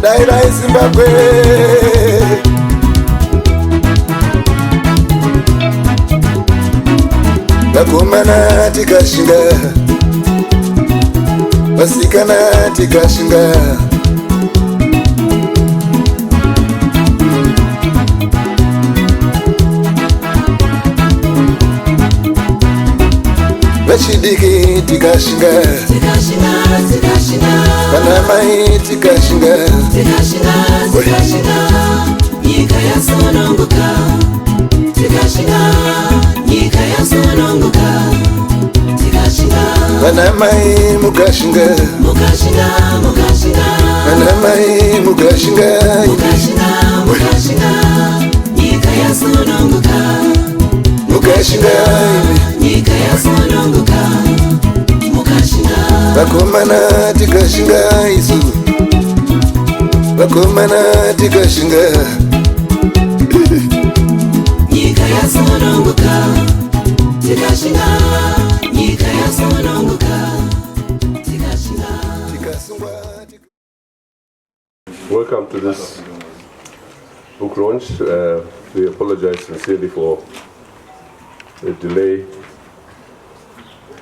Dai Zimbabwe. Vakomana tikashinga, vasikana tikashinga. Vachidiki tikashinga, vanamai tikashinga, nyika yasununguka, nyika yasununguka, vanamai mukashinga, vanamai mukashinga, nyika yasununguka, mukashinga, nyika yasununguka, vakomana tikashinga isu, vakomana tikashinga. Nyika yasununguka, nyika yasununguka, Welcome to this book launch. We apologize sincerely for the delay,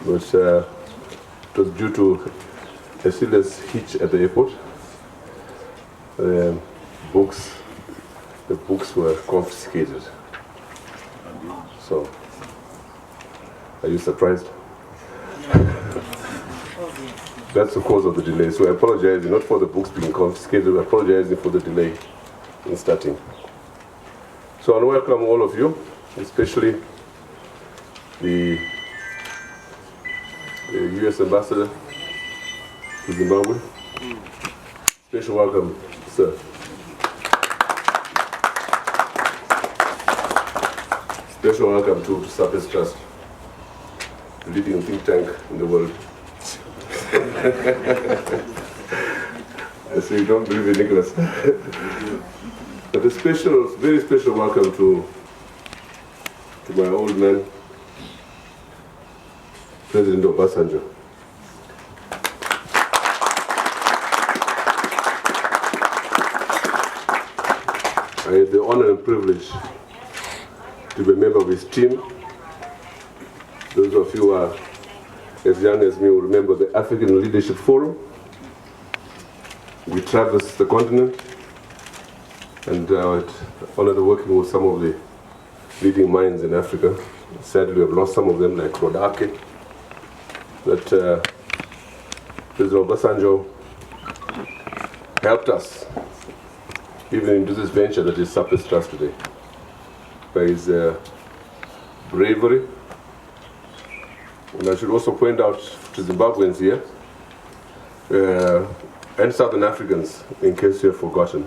but it was due to a serious hitch at the airport. The books were confiscated. So, are you surprised? That's the cause of the delay. So I apologize not for the books being confiscated, I apologize for the delay in starting. So I welcome all of you, especially the U.S. Ambassador to Zimbabwe. Special welcome, sir. Special welcome to Surface Trust, the leading think tank in the world. I say you don't believe in Nicholas. But a special, very special welcome to my old man, President Obasanjo. I had the honor and privilege to be a member of his team. Those of you who are as young as me will remember the African Leadership Forum. We traversed the continent, and I had honored working with some of the leading minds in Africa. Sadly, we have lost some of them, like Rodake. But President Obasanjo helped us even into this venture that is Surface Trust today by his bravery. And I should also point out to Zimbabweans here and Southern Africans, in case you have forgotten,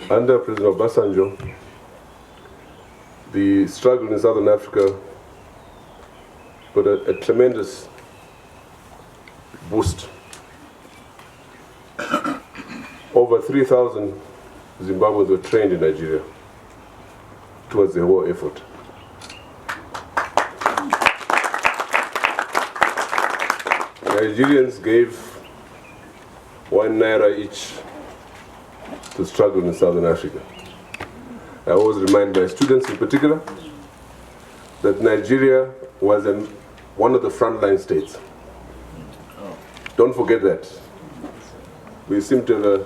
under President Obasanjo, the struggle in Southern Africa got a tremendous boost. Over 3,000 Zimbabweans were trained in Nigeria towards the war effort. Nigerians gave ₦1 each to struggle in Southern Africa. I always remind my students in particular that Nigeria was one of the frontline states. Don't forget that. We seem to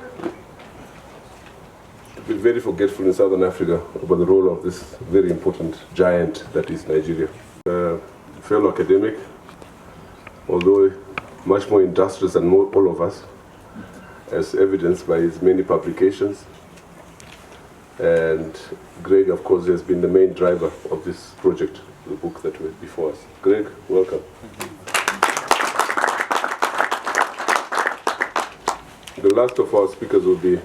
be very forgetful in Southern Africa about the role of this very important giant that is Nigeria. Fellow academic, although much more industrious than all of us, as evidenced by his many publications. And Greg, of course, has been the main driver of this project, the book that was before us. Greg, welcome. The last of our speakers will be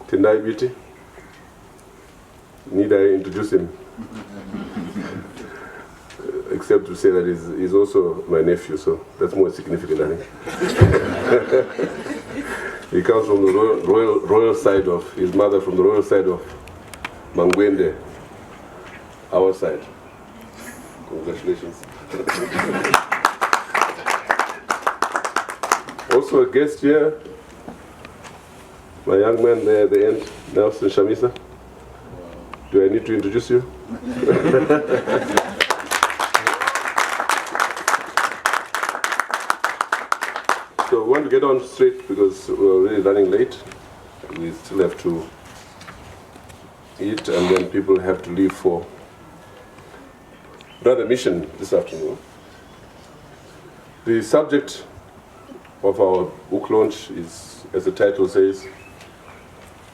Tendai Biti. Need I introduce him? Except to say that he's also my nephew, so that's more significant, I think. He comes from the royal side of his mother, from the royal side of Mangwende, our side. Congratulations. Also a guest here My young man there at the end, Nelson Chamisa. Do I need to introduce you? So I want to get on straight because we're really running late. We still have to eat and then people have to leave for another mission this afternoon. The subject of our book launch is, as the title says,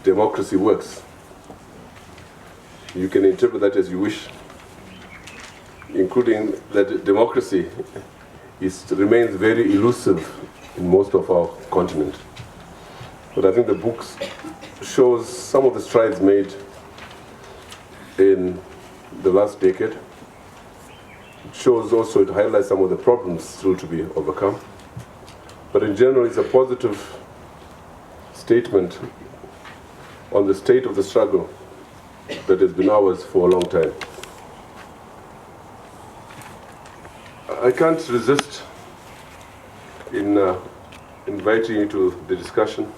Democracy Works. You can interpret that as you wish, including that democracy remains very elusive in most of our continent. But I think the book shows some of the strides made in the last decade. It shows also, it highlights some of the problems still to be overcome. But in general, it's a positive statement on the state of the struggle that has been ours for a long time. I can't resist in inviting you to the discussion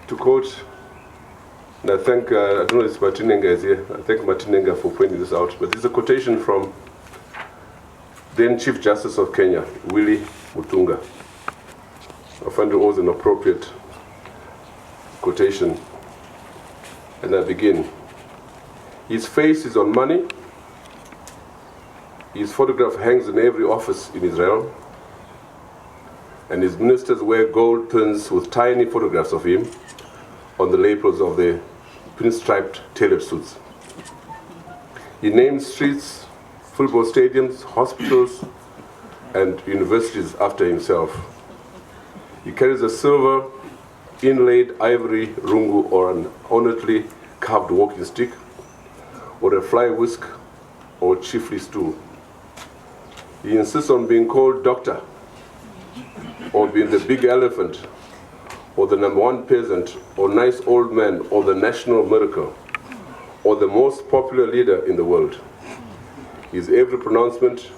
to quote, and I thank, I don't know if Martin Nenga is here, I thank Martin Nenga for pointing this out, but it's a quotation from then Chief Justice of Kenya, Willie Mutunga. I find it was an appropriate quotation, and I begin. His face is on money, his photograph hangs in every office in Israel, and his ministers wear gold pins with tiny photographs of him on the lapels of the pinstriped tailored suits. He names streets, football stadiums, hospitals, and universities after himself. He carries a silver inlaid ivory rungu or an ornately carved walking stick, or a fly whisk, or chiefly stool. He insists on being called doctor, or being the big elephant, or the #1 peasant, or nice old man, or the national miracle, or the most popular leader in the world. His every pronouncement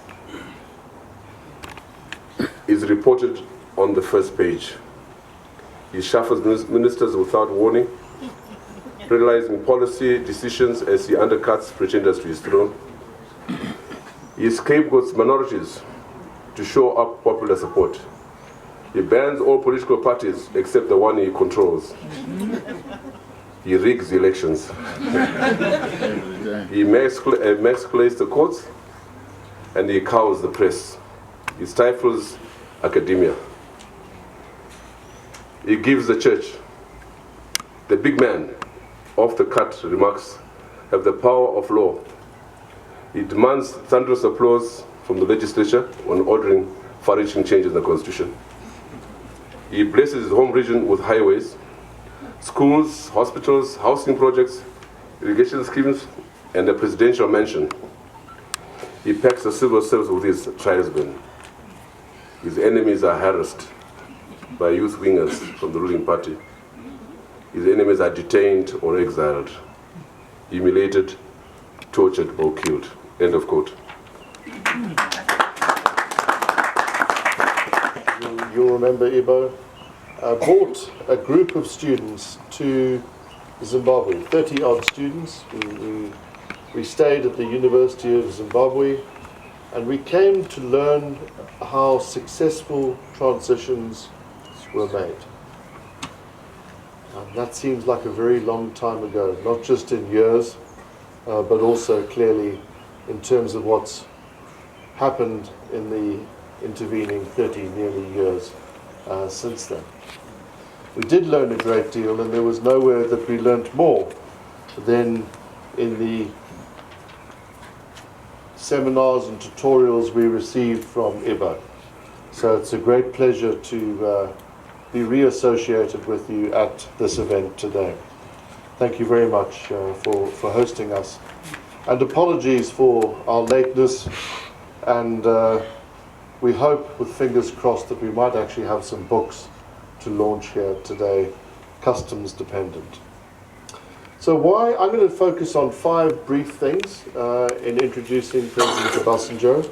is reported on the first page. He shuffles ministers without warning, realizing policy decisions as he undercuts pretenders to his throne. He scapegoats minorities to show up popular support. He bans all political parties except the one he controls. He rigs the elections. He emasculates the courts, and he cows the press. He stifles academia. He gives the church. The big man, off-the-cut remarks, have the power of law. He demands thunderous applause from the legislature when ordering far-reaching changes in the constitution. He blesses his home region with highways, schools, hospitals, housing projects, irrigation schemes, and a presidential mansion. He packs the civil service with his tribesmen. His enemies are harassed by youth wingers from the ruling party. His enemies are detained or exiled, humiliated, tortured, or killed. End of quote. You'll remember Ibo brought a group of students to Zimbabwe, 30-odd students. We stayed at the University of Zimbabwe, and we came to learn how successful transitions were made. That seems like a very long time ago, not just in years, but also clearly in terms of what's happened in the intervening 30 nearly years since then. We did learn a great deal, and there was nowhere that we learnt more than in the seminars and tutorials we received from Ibo. So it's a great pleasure to be reassociated with you at this event today. Thank you very much for hosting us. And apologies for our lateness, and we hope, with fingers crossed, that we might actually have some books to launch here today, customs dependent. So I'm going to focus on 5 brief things in introducing President Obasanjo.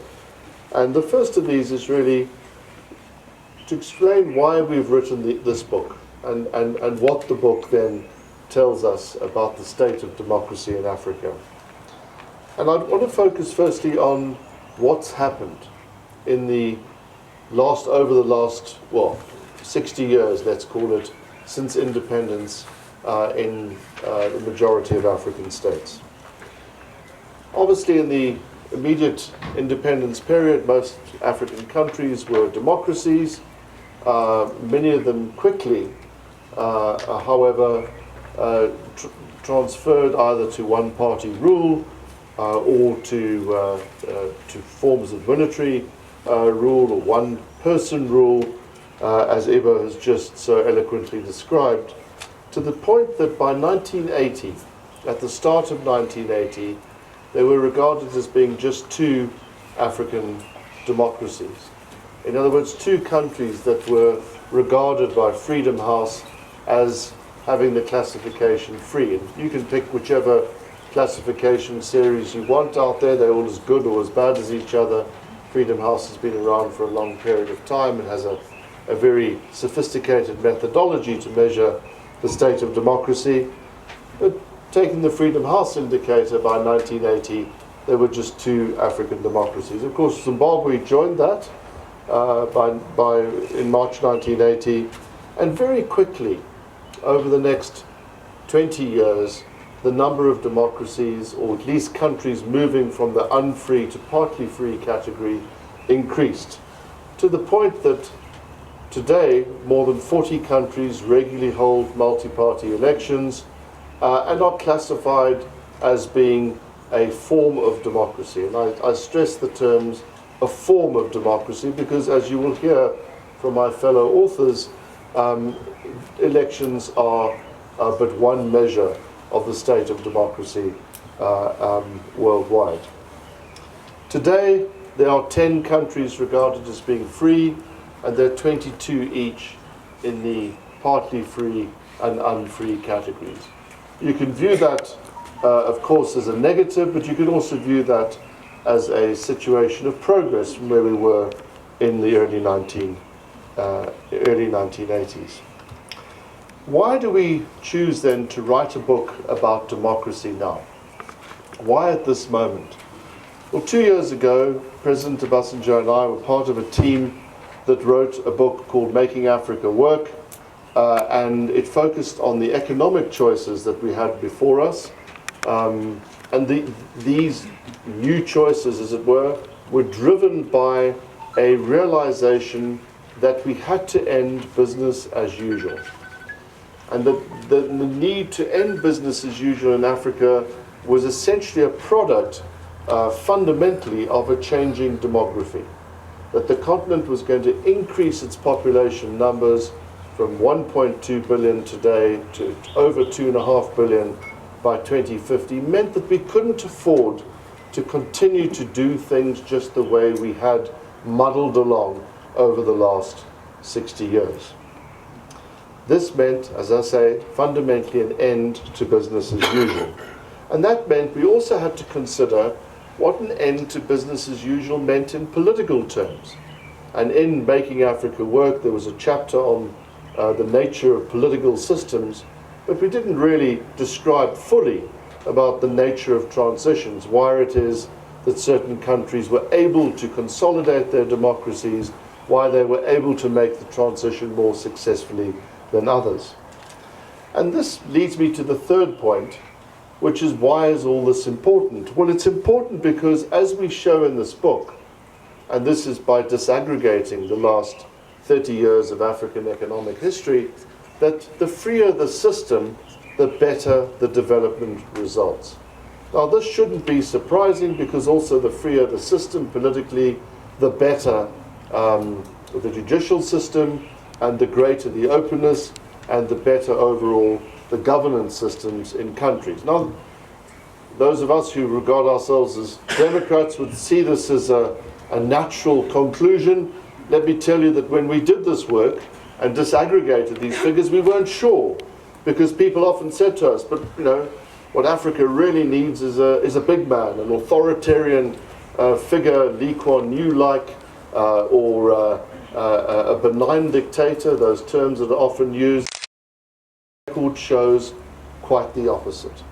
And the first of these is really to explain why we've written this book. and what the book then tells us about the state of democracy in Africa. And I want to focus firstly on what's happened in over the last 60 years, let's call it, since independence in the majority of African states. Obviously, in the immediate independence period, most African countries were democracies. Many of them quickly, however, transferred either to one-party rule or to forms of military rule or one-person rule, as Ibo has just so eloquently described, to the point that by 1980, at the start of 1980, they were regarded as being just two African democracies. In other words, two countries that were regarded by Freedom House as having the classification free. And you can pick whichever classification series you want out there. They're all as good or as bad as each other. Freedom House has been around for a long period of time and has a very sophisticated methodology to measure the state of democracy. But taking the Freedom House indicator by 1980, there were just two African democracies. Of course, Zimbabwe joined that in March 1980, and very quickly, over the next 20 years, the number of democracies, or at least countries moving from the unfree to partly free category, increased, to the point that today more than 40 countries regularly hold multi-party elections and are classified as being a form of democracy. And I stress the terms a form of democracy because, as you will hear from my fellow authors, elections are but one measure of the state of democracy worldwide. Today, there are 10 countries regarded as being free, and there are 22 each in the partly free and unfree categories. You can view that, of course, as a negative, but you can also view that as a situation of progress from where we were in the early 1980s. Why do we choose then to write a book about democracy now? Why at this moment? Well, 2 years ago, President Obasanjo and I were part of a team that wrote a book called Making Africa Work, and it focused on the economic choices that we had before us. These new choices, as it were driven by a realization that we had to end business as usual. And the need to end business as usual in Africa was essentially a product, fundamentally, of a changing demography. That the continent was going to increase its population numbers from 1.2 billion today to over 2.5 billion by 2050 meant that we couldn't afford to continue to do things just the way we had muddled along over the last 60 years. This meant, as I say, fundamentally an end to business as usual. And that meant we also had to consider what an end to business as usual meant in political terms. And in Making Africa Work, there was a chapter on the nature of political systems, but we didn't really describe fully about the nature of transitions, why it is that certain countries were able to consolidate their democracies, why they were able to make the transition more successfully than others. And this leads me to the third point, which is, why is all this important? Well, it's important because, as we show in this book, and this is by disaggregating the last 30 years of African economic history, that the freer the system, the better the development results. Now, this shouldn't be surprising because also the freer the system politically, the better the judicial system, and the greater the openness, and the better overall the governance systems in countries. Now, those of us who regard ourselves as Democrats would see this as a natural conclusion. Let me tell you that when we did this work and disaggregated these figures, we weren't sure, because people often said to us, but you know, what Africa really needs is a big man, an authoritarian figure, Lee Kuan Yew-like, or a benign dictator, those terms that are often used. record shows quite the opposite.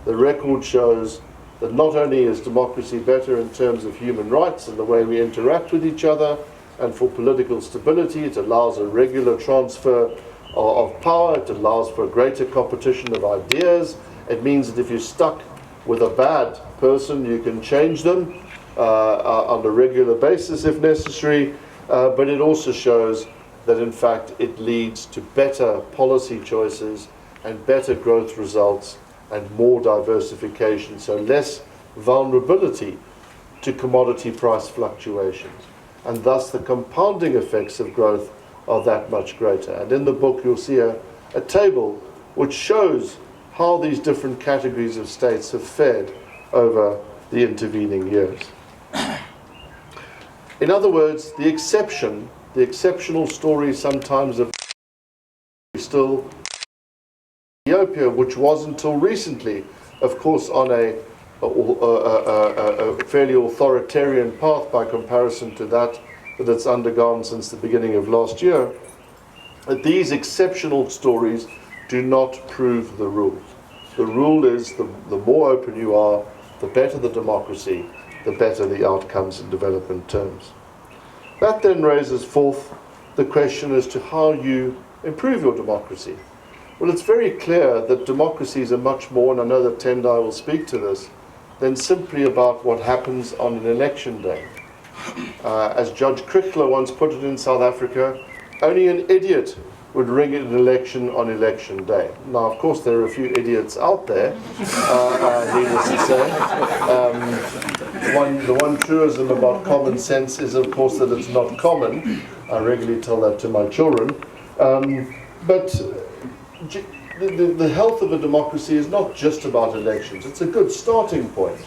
The record shows that not only is democracy better in terms of human rights and the way we interact with each other, and for political stability, it allows a regular transfer of power, it allows for a greater competition of ideas. It means that if you're stuck with a bad person, you can change them on a regular basis if necessary, but it also shows that in fact it leads to better policy choices and better growth results and more diversification, so less vulnerability to commodity price fluctuations. And thus the compounding effects of growth are that much greater. And in the book you'll see a table which shows how these different categories of states have fared over the intervening years. In other words, the exceptional story sometimes of still Ethiopia, which was until recently, of course, on a fairly authoritarian path by comparison to that it's undergone since the beginning of last year, that these exceptional stories do not prove the rule. The rule is the more open you are, the better the democracy, the better the outcomes in development terms. That then raises forth the question as to how you improve your democracy. Well, it's very clear that democracies are much more, and I know that Tendai will speak to this, than simply about what happens on an election day. As Judge Krickler once put it in South Africa, only an idiot would rig an election on election day. Now, of course, there are a few idiots out there, needless to say. The one truism about common sense is, of course, that it's not common. I regularly tell that to my children. But the health of a democracy is not just about elections. It's a good starting point.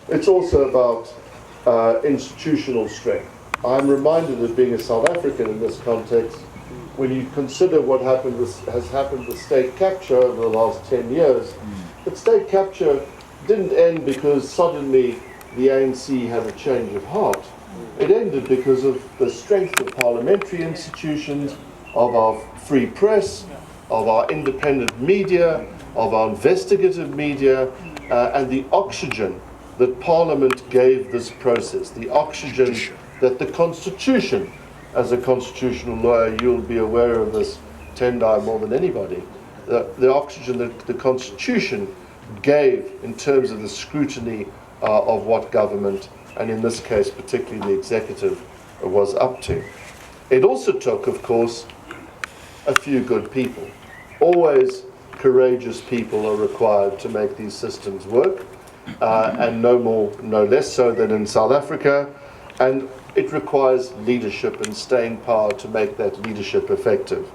It's also about institutional strength. I'm reminded of being a South African in this context, when you consider what has happened with state capture over the last 10 years, that state capture didn't end because suddenly the ANC had a change of heart. It ended because of the strength of parliamentary institutions, of our free press, of our independent media, of our investigative media, and the oxygen that Parliament gave this process, the oxygen that the Constitution, as a constitutional lawyer, you'll be aware of this, Tendai, more than anybody, the oxygen that the Constitution gave in terms of the scrutiny of what government, and in this case particularly the executive, was up to. It also took, of course, a few good people. Always courageous people are required to make these systems work, and no less so than in South Africa, and it requires leadership and staying power to make that leadership effective.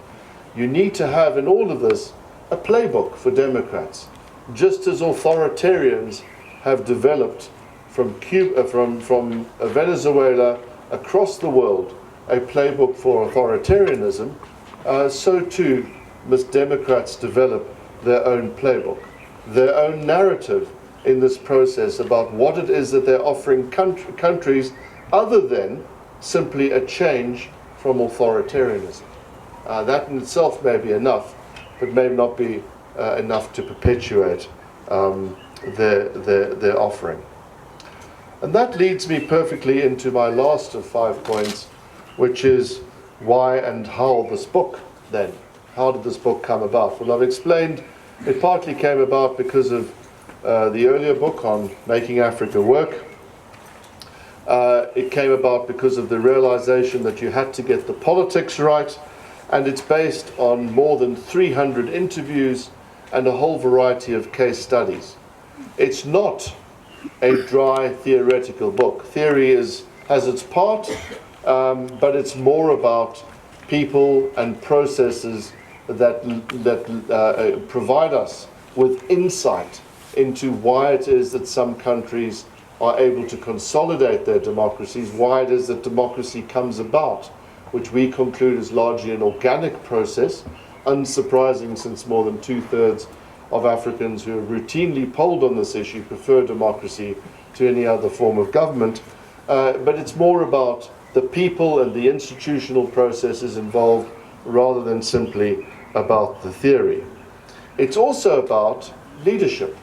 You need to have in all of this a playbook for democrats, just as authoritarians have developed from Venezuela across the world a playbook for authoritarianism, so too must democrats develop their own playbook, their own narrative in this process about what it is that they're offering countries other than simply a change from authoritarianism. That in itself may be enough, but may not be enough to perpetuate their offering. And that leads me perfectly into my last of 5 points, which is why and how this book then. How did this book come about? Well, I've explained it partly came about because of the earlier book on Making Africa Work. It came about because of the realization that you had to get the politics right, and it's based on more than 300 interviews and a whole variety of case studies. It's not a dry theoretical book. Theory has its part, but it's more about people and processes that provide us with insight into why it is that some countries are able to consolidate their democracies, why it is that democracy comes about, which we conclude is largely an organic process, unsurprising since more than 2/3 of Africans who are routinely polled on this issue prefer democracy to any other form of government. But it's more about the people and the institutional processes involved rather than simply about the theory. It's also about leadership.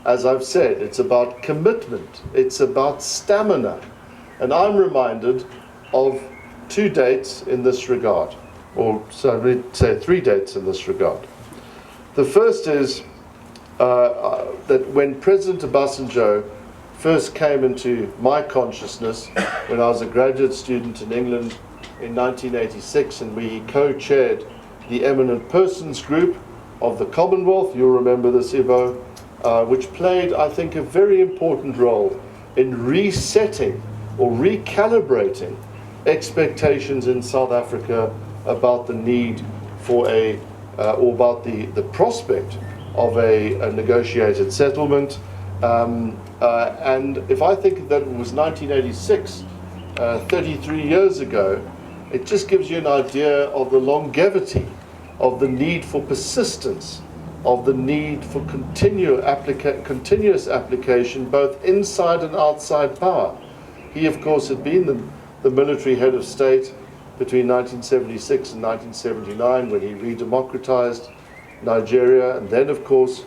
As I've said, it's about commitment, it's about stamina. And I'm reminded of 2 dates in this regard, or so we'd say 3 dates in this regard. The first is that when President Obasanjo first came into my consciousness when I was a graduate student in England in 1986, and we co-chaired the Eminent Persons Group of the Commonwealth, you'll remember this, Ibo, which played, I think, a very important role in resetting or recalibrating expectations in South Africa about the need for or about the prospect of a negotiated settlement. And if I think that it was 1986, 33 years ago, it just gives you an idea of the longevity, of the need for persistence, of the need for continuous application, both inside and outside power. He, of course, had been the military head of state between 1976 and 1979 when he redemocratized Nigeria, and then, of course,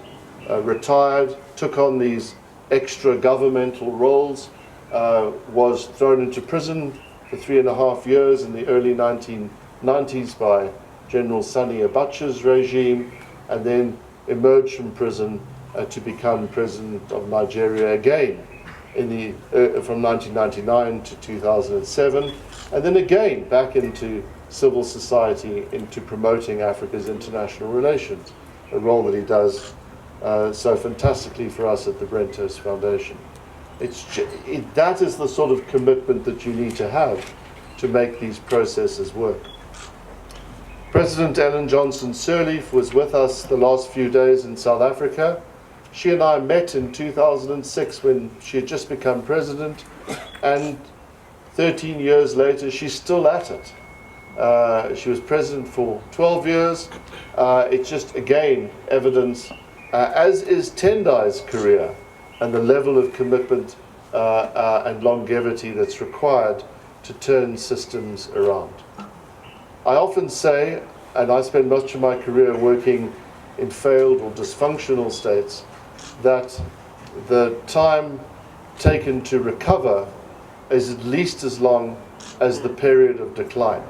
retired, took on these extra governmental roles, was thrown into prison for 3.5 years in the early 1990s by General Sani Abacha's regime, and then emerged from prison to become president of Nigeria again from 1999 to 2007, and then again back into civil society, into promoting Africa's international relations, a role that he does so fantastically for us at the Brentos Foundation. That is the sort of commitment that you need to have to make these processes work. President Ellen Johnson Sirleaf was with us the last few days in South Africa. She and I met in 2006 when she had just become president, and 13 years later she's still at it. She was president for 12 years. It's just, again, evidence, as is Tendai's career, and the level of commitment and longevity that's required to turn systems around. I often say, and I spend much of my career working in failed or dysfunctional states, that the time taken to recover is at least as long as the period of decline.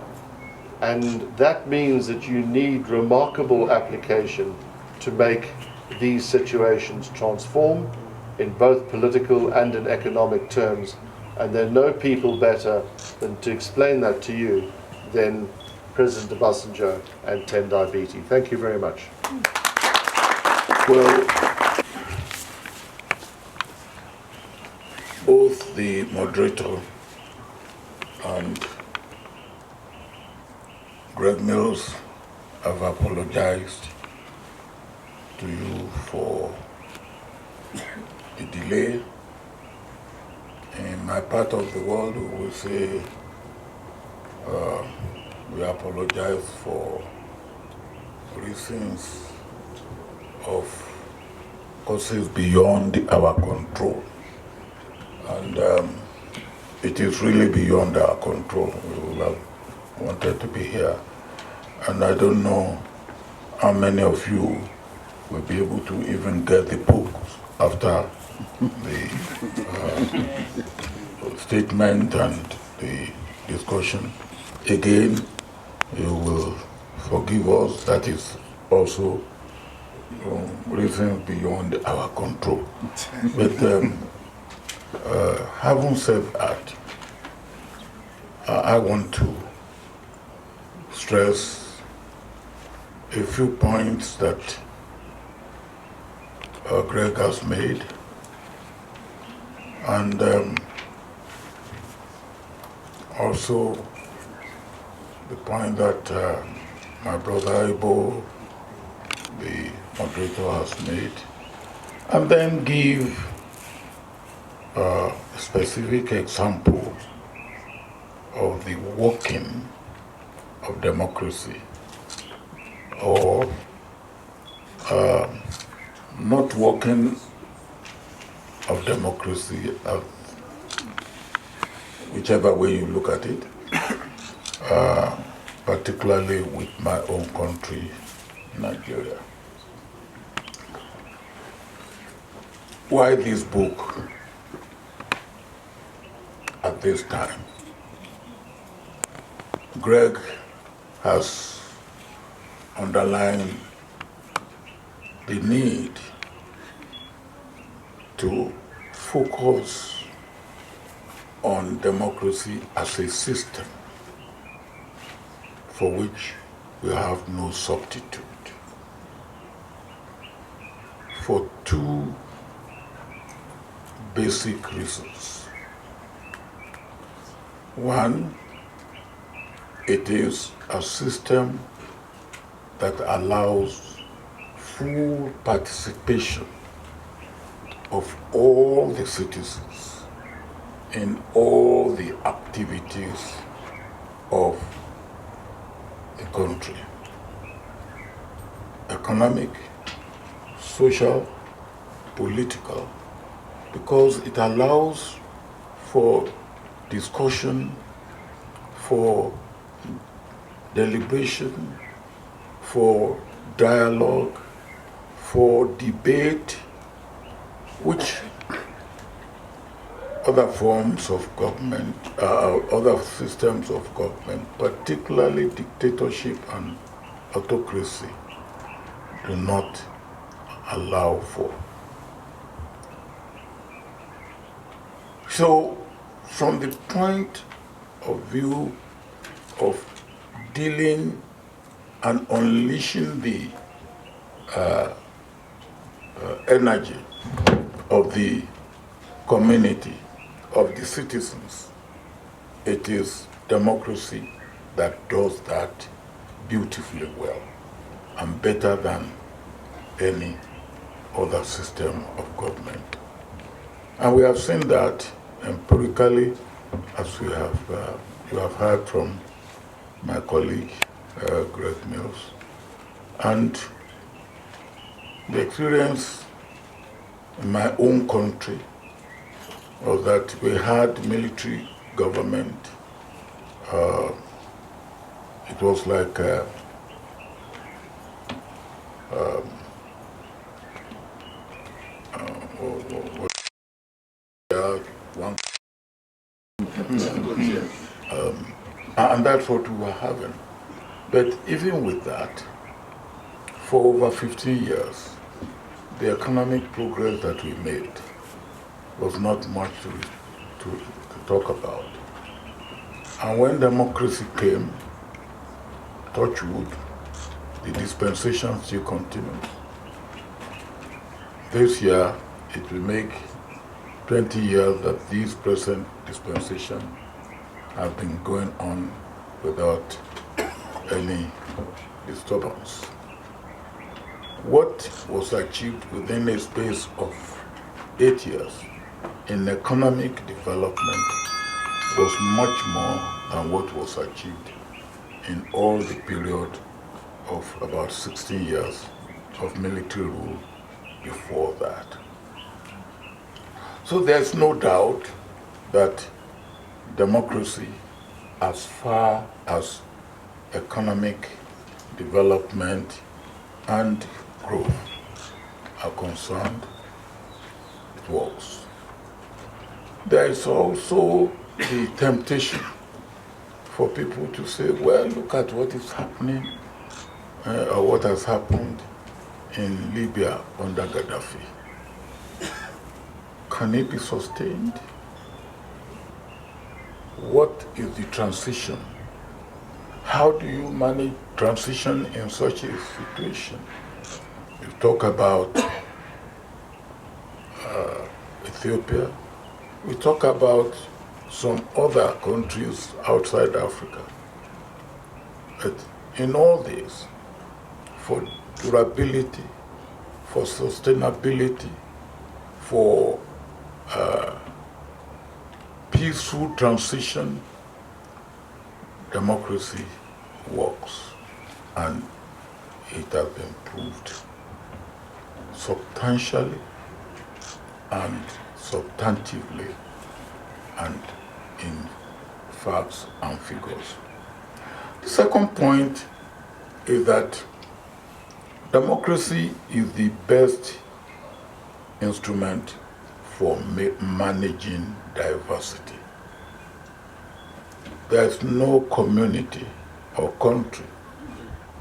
And that means that you need remarkable application to make these situations transform in both political and in economic terms. And there are no people better than to explain that to you than President Obasanjo and Tendai Biti. Thank you very much. Well, both the moderator and Greg Mills have apologized to you for the delay. In my part of the world, we will say we apologize for reasons of causes beyond our control. And it is really beyond our control. We would have wanted to be here. And I don't know how many of you will be able to even get the book after the statement and the discussion. Again, you will forgive us. That is also reasons beyond our control. But having said that, I want to stress a few points that Greg has made, and also the point that my brother Ibo, the moderator, has made, and then give a specific example of the working of democracy, or not working of democracy, whichever way you look at it, particularly with my own country, Nigeria. why this book at this time? Greg has underlined the need to focus on democracy as a system for which we have no substitute, for two basic reasons. One, it is a system that allows full participation of all the citizens in all the activities of the country: economic, social, political, because it allows for discussion, for deliberation, for dialogue, for debate, which other forms of government, other systems of government, particularly dictatorship and autocracy, do not allow for. So, from the point of view of dealing and unleashing the energy of the community, of the citizens, it is democracy that does that beautifully well and better than any other system of government. And we have seen that empirically, as you have heard from my colleague, Greg Mills. And the experience in my own country was that we had military government. It was like one, and that's what we were having. But even with that, for over 15 years, the economic progress that we made was not much to talk about. And when democracy came, touch wood, the dispensation still continues. This year, it will make 20 years that this present dispensation have been going on without any disturbance. What was achieved within a space of 8 years in economic development was much more than what was achieved in all the period of about 16 years of military rule before that. So there's no doubt that democracy, as far as economic development and growth are concerned, it works. There is also the temptation for people to say, well, look at what is happening or what has happened in Libya under Gaddafi. Can it be sustained? What is the transition? How do you manage transition in such a situation? You talk about Ethiopia. We talk about some other countries outside Africa. But in all this, for durability, for sustainability, for peaceful transition, democracy works, and it has been proved substantially and substantively and in facts and figures. The second point is that democracy is the best instrument for managing diversity. There's no community or country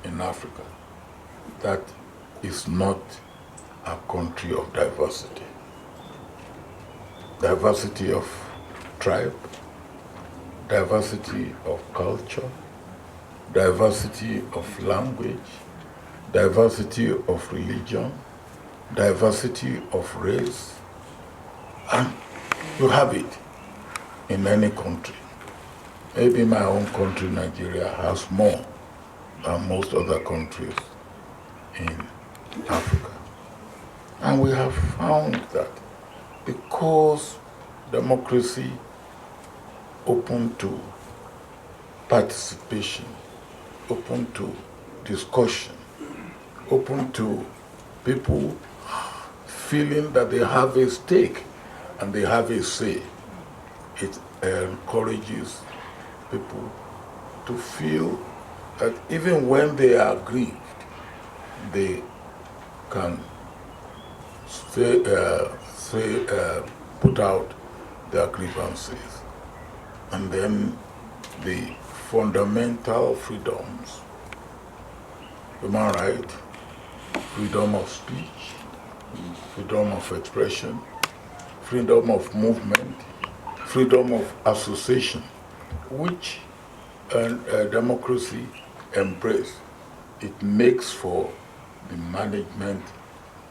in Africa that is not a country of diversity. Diversity of tribe, diversity of culture, diversity of language, diversity of religion, diversity of race, and you have it in any country. Maybe my own country, Nigeria, has more than most other countries in Africa. And we have found that because democracy open to participation, open to discussion, open to people feeling that they have a stake and they have a say, it encourages people to feel that even when they are grieved, they can put out their grievances. And then the fundamental freedoms, human right, freedom of speech, freedom of expression, freedom of movement, freedom of association, which democracy embraces. It makes for the management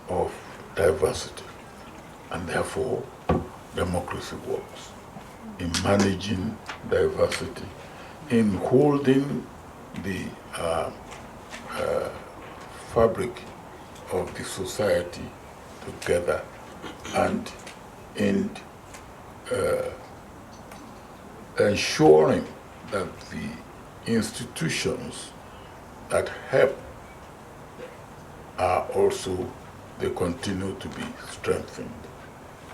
of diversity. And therefore, democracy works in managing diversity, in holding the fabric of the society together, and in ensuring that the institutions that help are also, they continue to be strengthened.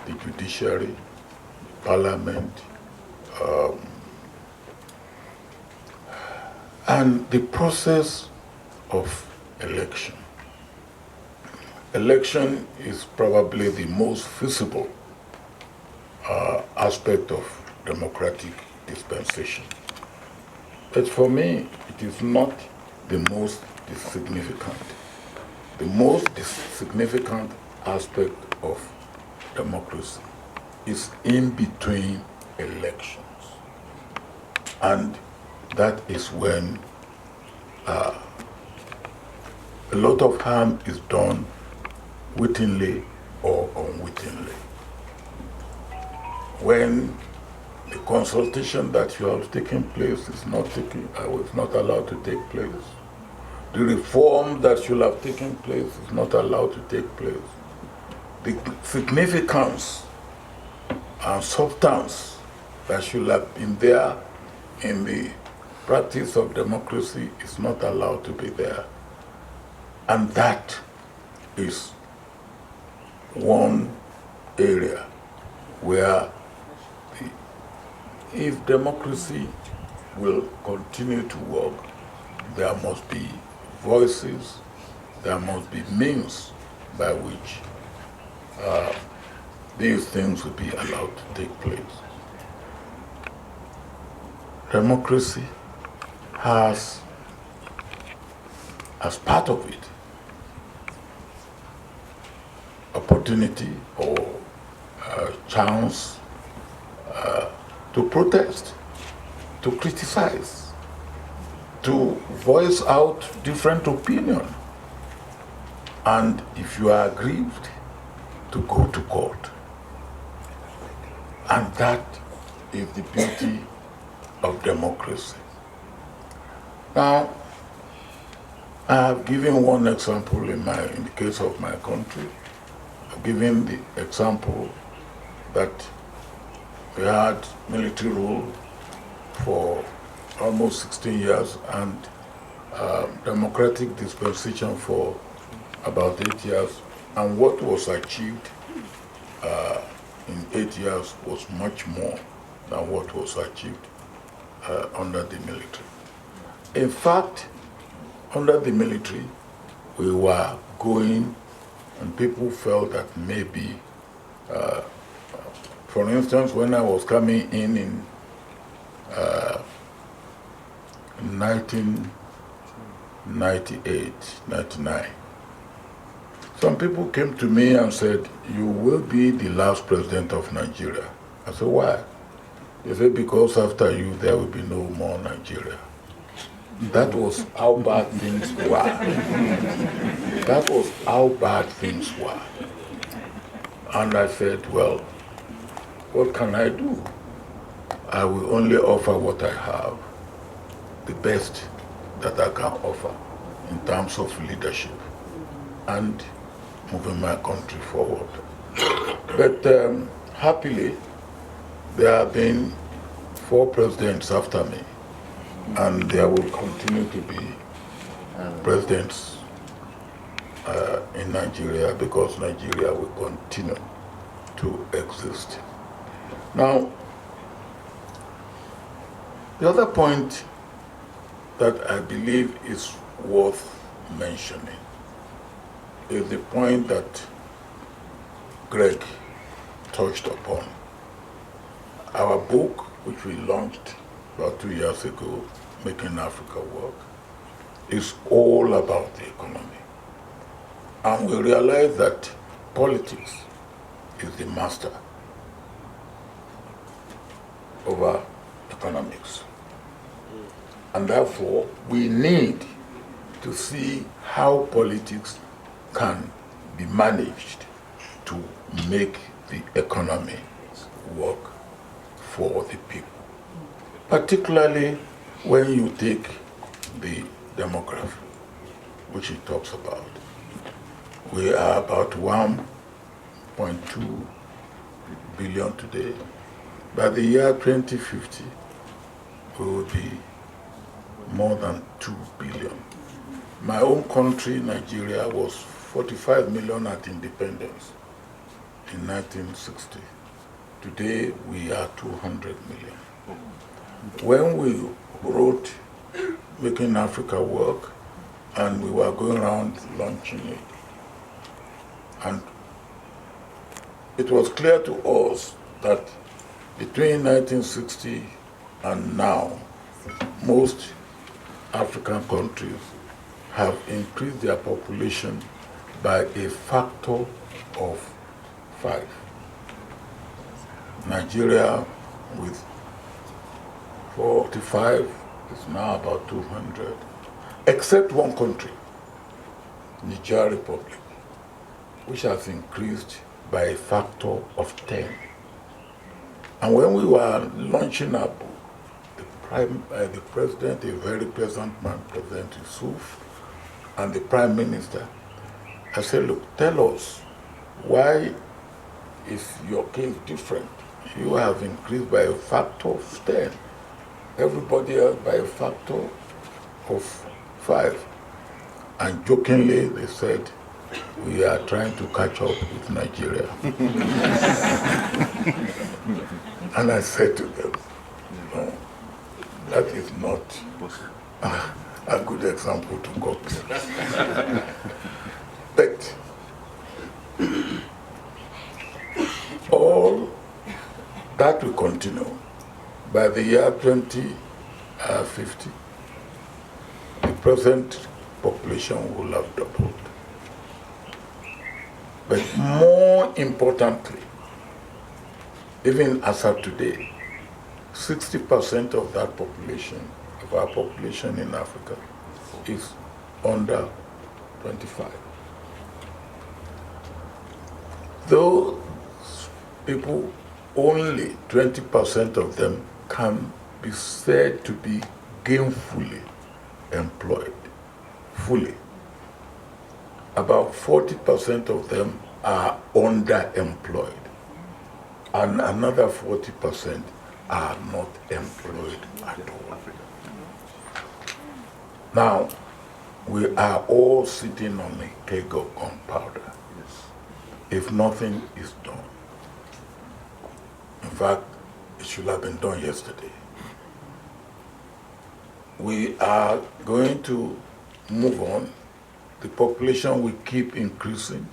The judiciary, the parliament, and the process of election. Election is probably the most visible aspect of democratic dispensation. But for me, it is not the most significant. The most significant aspect of democracy is in between elections. And that is when a lot of harm is done wittingly or unwittingly. When the consultation that you have taken place is not allowed to take place, the reform that should have taken place is not allowed to take place, the significance and substance that should have been there in the practice of democracy is not allowed to be there. And that is one area where if democracy will continue to work, there must be voices, there must be means by which these things will be allowed to take place. Democracy has, as part of it, opportunity or chance to protest, to criticize, to voice out different opinion, and if you are aggrieved, to go to court. And that is the beauty of democracy. Now, I have given one example in the case of my country. I've given the example that we had military rule for almost 16 years and democratic dispensation for about 8 years. And what was achieved in 8 years was much more than what was achieved under the military. In fact, under the military, we were going, and people felt that maybe For instance, when I was coming in 1998, 99, some people came to me and said, "You will be the last president of Nigeria." I said, "Why?" They said, "Because after you, there will be no more Nigeria." That was how bad things were. That was how bad things were. And I said, "Well, what can I do? I will only offer what I have, the best that I can offer in terms of leadership and moving my country forward." But happily, there have been 4 presidents after me, and there will continue to be presidents in Nigeria, because Nigeria will continue to exist. Now, the other point that I believe is worth mentioning is the point that Greg touched upon. Our book, which we launched about 2 years ago, Making Africa Work, is all about the economy. And we realize that politics is the master over economics. And therefore, we need to see how politics can be managed to make the economy work for the people. Particularly when you take the demography, which he talks about. We are about 1.2 billion today. By the year 2050, we will be more than 2 billion. My own country, Nigeria, was 45 million at independence in 1960. Today, we are 200 million. When we wrote Making Africa Work, and we were going around launching it, and it was clear to us that between 1960 and now, most African countries have increased their population by a factor of 5. Nigeria, with 45, is now about 200, except one country, Nigerian Republic, which has increased by a factor of 10. And when we were launching our book, the president, a very pleasant man, President Yusuf, and the Prime Minister, I said, "Look, tell us, why is your case different? You have increased by a factor of 10. Everybody else by a factor of 5. And jokingly, they said, "We are trying to catch up with Nigeria." And I said to them, "No, that is not a good example to copy." But all that will continue. By the year 2050, the present population will have doubled. But more importantly, even as of today, 60% of that population, of our population in Africa, is under 25. Those people, only 20% of them can be said to be gainfully employed, fully. About 40% of them are underemployed, and another 40% are not employed at all. Now, we are all sitting on a keg of gunpowder if nothing is done. In fact, it should have been done yesterday. We are going to move on. The population will keep increasing.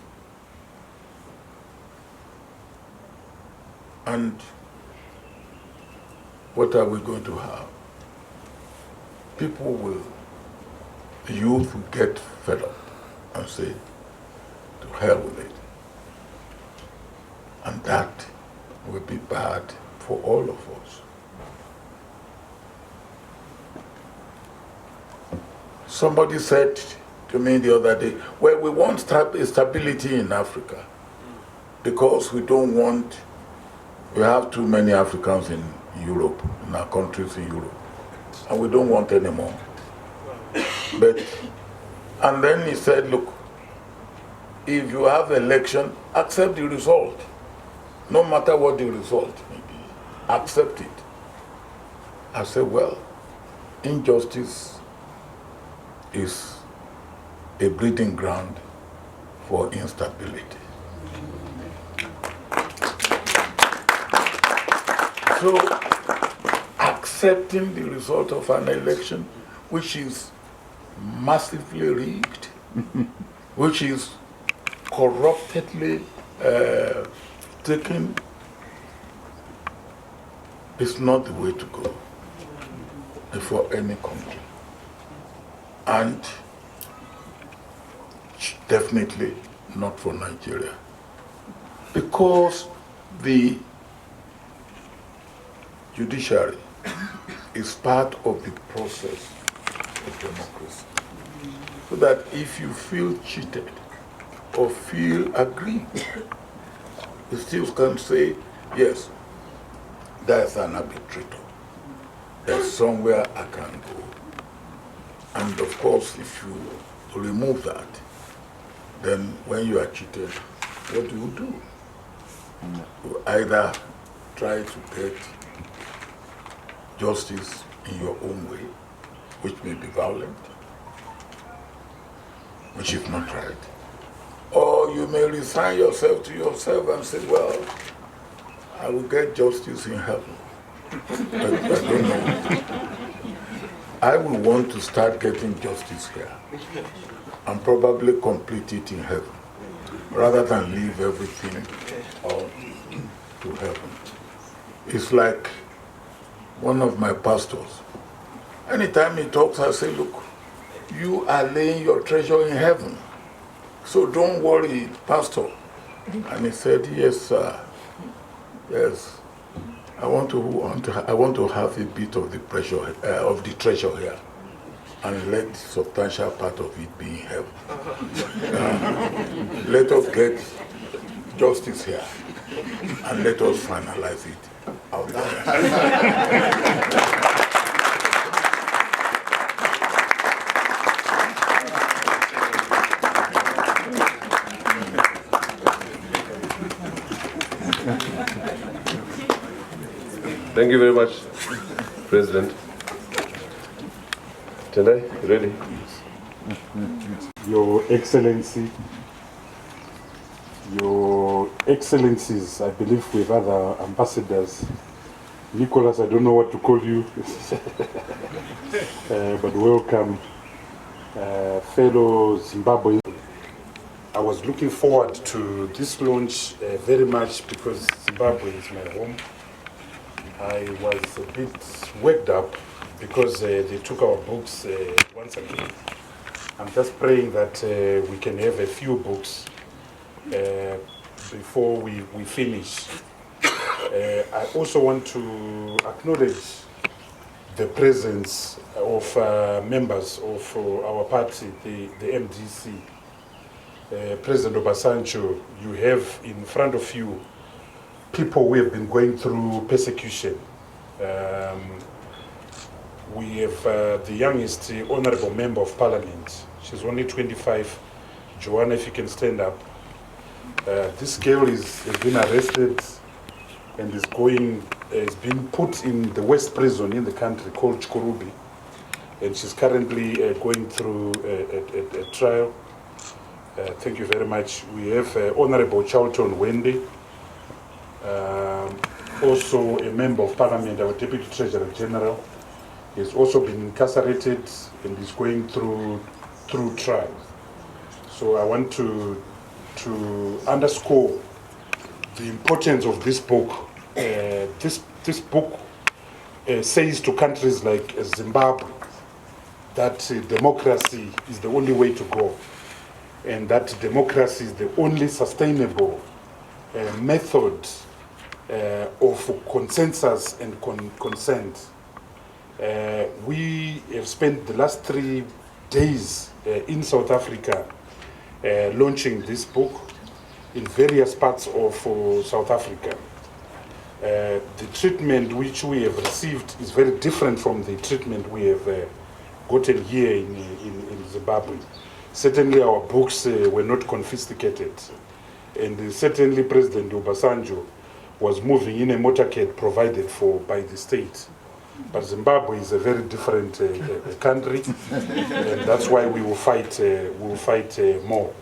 And what are we going to have? People will, the youth will get fed up and say, to hell with it. And that will be bad for all of us. Somebody said to me the other day, well, we want stability in Africa because we don't want, we have too many Africans in Europe, in our countries in Europe, and we don't want any more. But, and then he said, look, if you have election, accept the result. No matter what the result may be, accept it. I said, well, injustice is a breeding ground for instability. So, accepting the result of an election which is massively rigged, which is corruptedly taken, is not the way to go for any country. And definitely not for Nigeria. Because the judiciary is part of the process of democracy. So that if you feel cheated or feel aggrieved, you still can say, yes, there's an arbitrator. There's somewhere I can go. And of course, if you remove that, then when you are cheated, what do? You either try to get justice in your own way, which may be violent, which is not right. Or you may resign yourself to yourself and say, well, I will get justice in heaven. But I don't know. I will want to start getting justice here and probably complete it in heaven, rather than leave everything to heaven. It's like one of my pastors. Anytime he talks, I say, look, you are laying your treasure in heaven. So don't worry, Pastor. And he said, yes, sir. Yes. I want to have a bit of the treasure here, and let substantial part of it be in heaven. Let us get justice here, and let us finalize it out there. Thank you very much, President. Tendai, you ready? Your Excellency, Your Excellencies, I believe with other ambassadors, Nicholas, I don't know what to call you, but welcome, fellow Zimbabweans. I was looking forward to this launch very much because Zimbabwe is my home. I was a bit worked up because they took our books once again. I'm just praying that we can have a few books before we finish. I also want to acknowledge the presence of members of our party, the MDC. President Obasanjo, you have in front of you people who have been going through persecution. We have the youngest honorable member of parliament. She's only 25. Joanna, if you can stand up. This girl has been arrested and is been put in the West prison in the country called Chikurubi. And she's currently going through a trial. Thank you very much. We have Honorable Charlton Wendy, also a member of parliament, our Deputy Treasurer General. He's also been incarcerated and is going through trial. So I want to underscore the importance of this book this book says to countries like Zimbabwe that democracy is the only way to go, and that democracy is the only sustainable method of consensus and consent. We have spent the last 3 days in South Africa launching this book in various parts of South Africa. The treatment which we have received is very different from the treatment we have gotten here in Zimbabwe. Certainly our books were not confiscated, and certainly President Obasanjo was moving in a motorcade provided for by the state. But Zimbabwe is a very different country, and that's why we will fight more.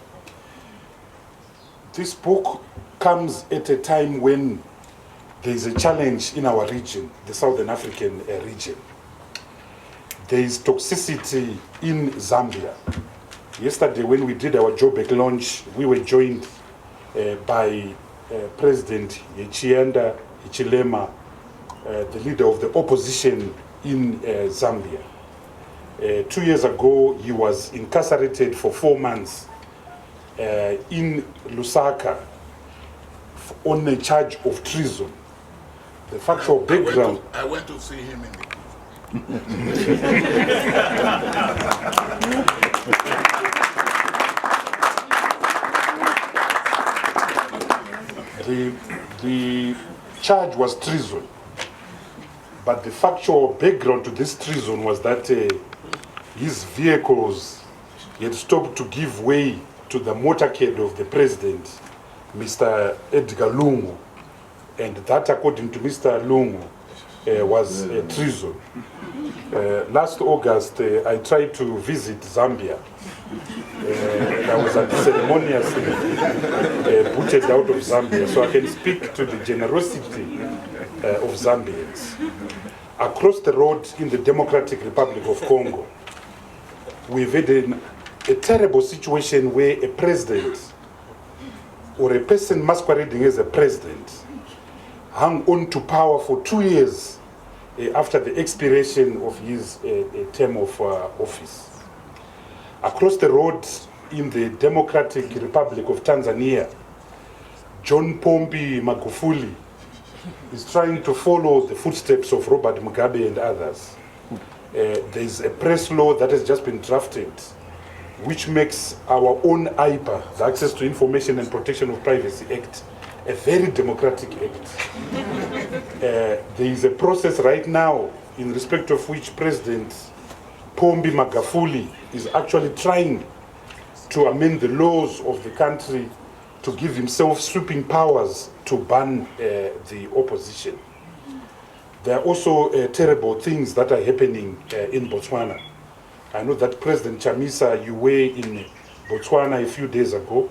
This book comes at a time when there is a challenge in our region, the Southern African region. There is toxicity in Zambia. Yesterday, when we did our Joburg launch, we were joined by President Hichinda Hichilema, the leader of the opposition in Zambia. 2 years ago, he was incarcerated for 4 months in Lusaka on a charge of treason. The factual background. I went to see him in the charge was treason, but the factual background to this treason was that his vehicles had stopped to give way to the motorcade of the president, Mr. Edgar Lungu, and that, according to Mr. Lungu, was treason. Last August, I tried to visit Zambia. I was unceremoniously booted out of Zambia, so I can speak to the generosity of Zambians. Across the road in the Democratic Republic of Congo, we've had a terrible situation where a president or a person masquerading as a president hung on to power for 2 years after the expiration of his term of office. Across the road in the Democratic Republic of Tanzania, John Pombe Magufuli is trying to follow the footsteps of Robert Mugabe and others. There is a press law that has just been drafted which makes our own IPA, the Access to Information and Protection of Privacy Act, a very democratic act. There is a process right now in respect of which President Pombe Magufuli is actually trying to amend the laws of the country to give himself sweeping powers to ban the opposition. There are also terrible things that are happening in Botswana. I know that President Chamisa, you were in Botswana a few days ago,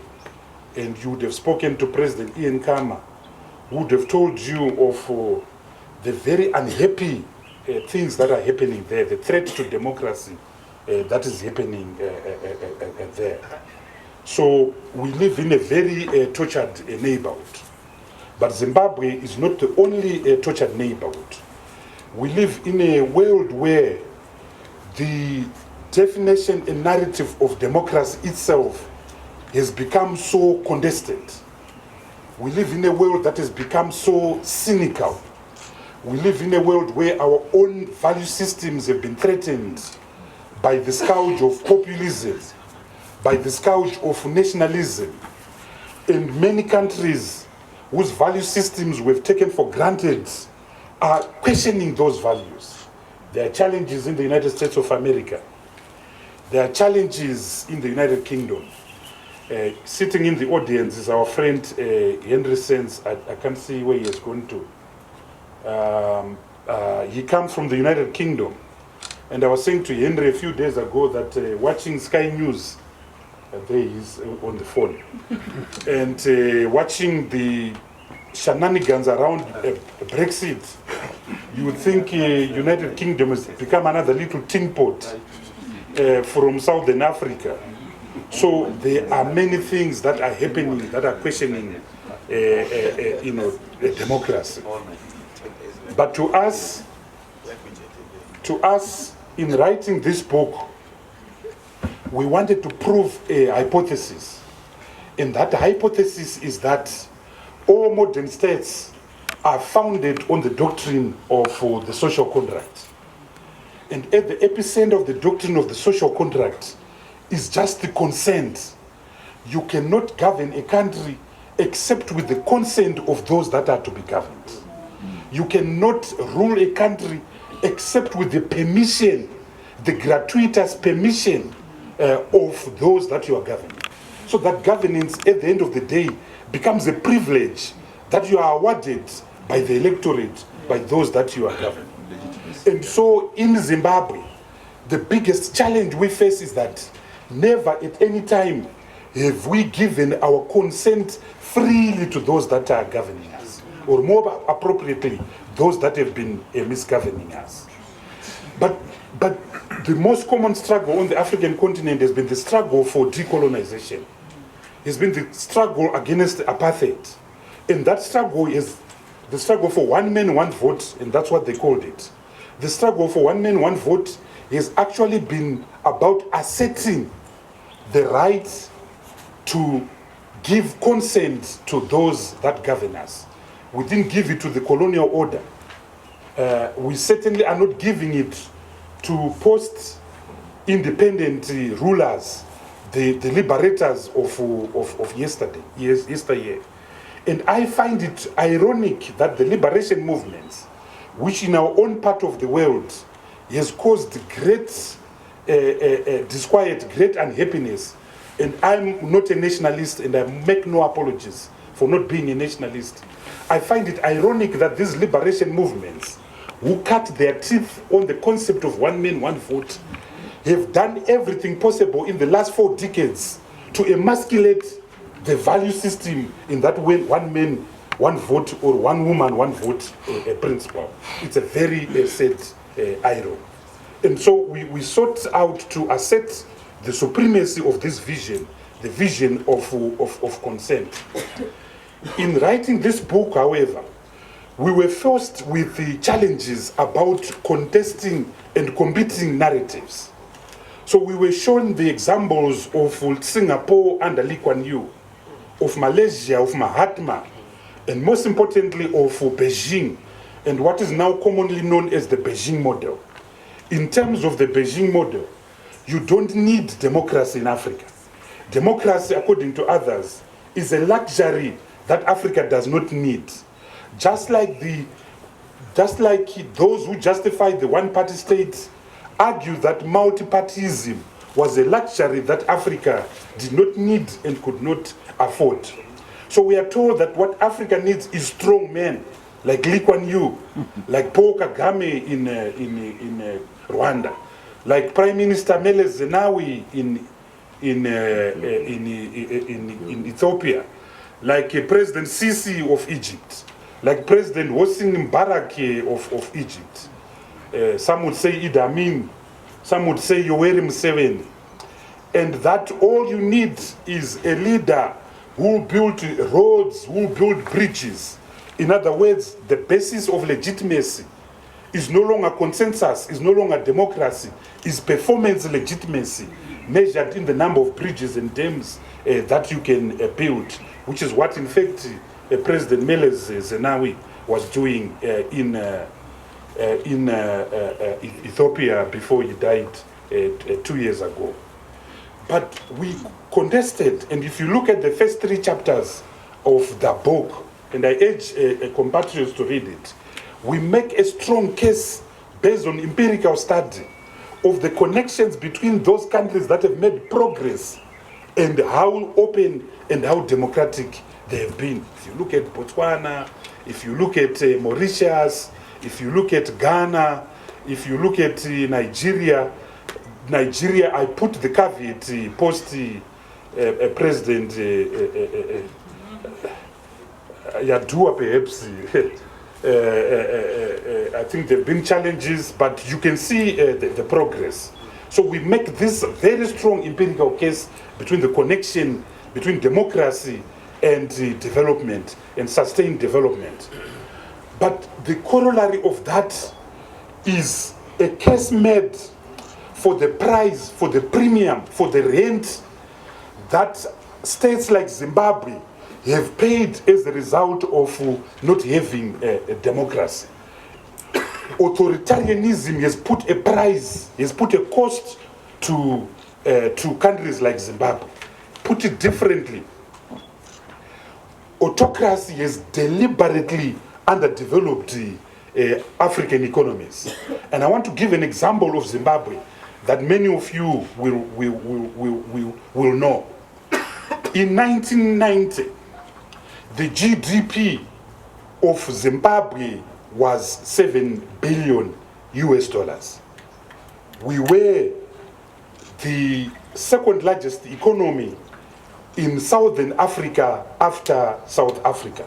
and you would have spoken to President Ian Khama, who would have told you of the very unhappy things that are happening there, the threat to democracy that is happening there. So we live in a very tortured neighborhood. But Zimbabwe is not the only tortured neighborhood. We live in a world where the definition and narrative of democracy itself has become so contested. We live in a world that has become so cynical. We live in a world where our own value systems have been threatened by the scourge of populism, by the scourge of nationalism. And many countries whose value systems we've taken for granted are questioning those values. There are challenges in the United States of America. There are challenges in the United Kingdom. Sitting in the audience is our friend Henry Sens. I can't see where he has gone to. He comes from the United Kingdom. And I was saying to Henry a few days ago that watching Sky News, there he is on the phone, and watching the shenanigans around Brexit, you would think United Kingdom has become another little tin pot from Southern Africa. So there are many things that are happening that are questioning a democracy. But to us, in writing this book, we wanted to prove a hypothesis. And that hypothesis is that all modern states are founded on the doctrine of the social contract. And at the epicenter of the doctrine of the social contract is just the consent. You cannot govern a country except with the consent of those that are to be governed. You cannot rule a country except with the permission, the gratuitous permission of those that you are governing. So that governance at the end of the day becomes a privilege that you are awarded by the electorate, by those that you are governing. And so in Zimbabwe, the biggest challenge we face is that never at any time have we given our consent freely to those that are governing us, or more appropriately, those that have been misgoverning us. But the most common struggle on the African continent has been the struggle for decolonization. It's been the struggle against apartheid. And that struggle is the struggle for one man, one vote, and that's what they called it. The struggle for one man, one vote has actually been about asserting the right to give consent to those that govern us. We didn't give it to the colonial order. We certainly are not giving it to post-independent rulers, the liberators of yesteryear. And I find it ironic that the liberation movements, which in our own part of the world has caused great disquiet, great unhappiness, and I'm not a nationalist and I make no apologies for not being a nationalist. I find it ironic that these liberation movements, who cut their teeth on the concept of one man, one vote, have done everything possible in the last 4 decades to emasculate the value system in that way, one man, one vote, or one woman, one vote principle. It's a very sad irony. And so we sought out to assert the supremacy of this vision, the vision of consent. In writing this book, however, we were faced with the challenges about contesting and competing narratives. So we were shown the examples of Singapore under Lee Kuan Yew, of Malaysia, of Mahatma, and most importantly of Beijing, and what is now commonly known as the Beijing model. In terms of the Beijing model, you don't need democracy in Africa. Democracy, according to others, is a luxury that Africa does not need. Just like those who justify the one-party state argue that multipartyism was a luxury that Africa did not need and could not afford. So we are told that what Africa needs is strong men, like Lee Kuan Yew, like Paul Kagame in Rwanda, like Prime Minister Meles Zenawi in Ethiopia, like President Sisi of Egypt, like President Hosni Mubarak of Egypt. Some would say Idi Amin, some would say Yoweri Museveni. And that all you need is a leader who will build roads, who will build bridges. In other words, the basis of legitimacy is no longer consensus, is no longer democracy, is performance legitimacy measured in the number of bridges and dams that you can build, which is what in fact President Meles Zenawi was doing in Ethiopia before he died 2 years ago. But we contested, and if you look at the first 3 chapters of the book, and I urge compatriots to read it, we make a strong case based on empirical study of the connections between those countries that have made progress and how open and how democratic they have been. If you look at Botswana, if you look at Mauritius, if you look at Ghana, if you look at Nigeria, I put the caveat post President Yadua perhaps. I think there have been challenges, but you can see the progress. So we make this very strong empirical case between the connection between democracy and development and sustained development. But the corollary of that is a case made for the price, for the premium, for the rent that states like Zimbabwe have paid as a result of not having a democracy. Authoritarianism has put a price, has put a cost to countries like Zimbabwe. Put it differently, autocracy has deliberately underdeveloped African economies. And I want to give an example of Zimbabwe that many of you will know. In 1990, the GDP of Zimbabwe was $7 billion US. We were the second largest economy in Southern Africa after South Africa.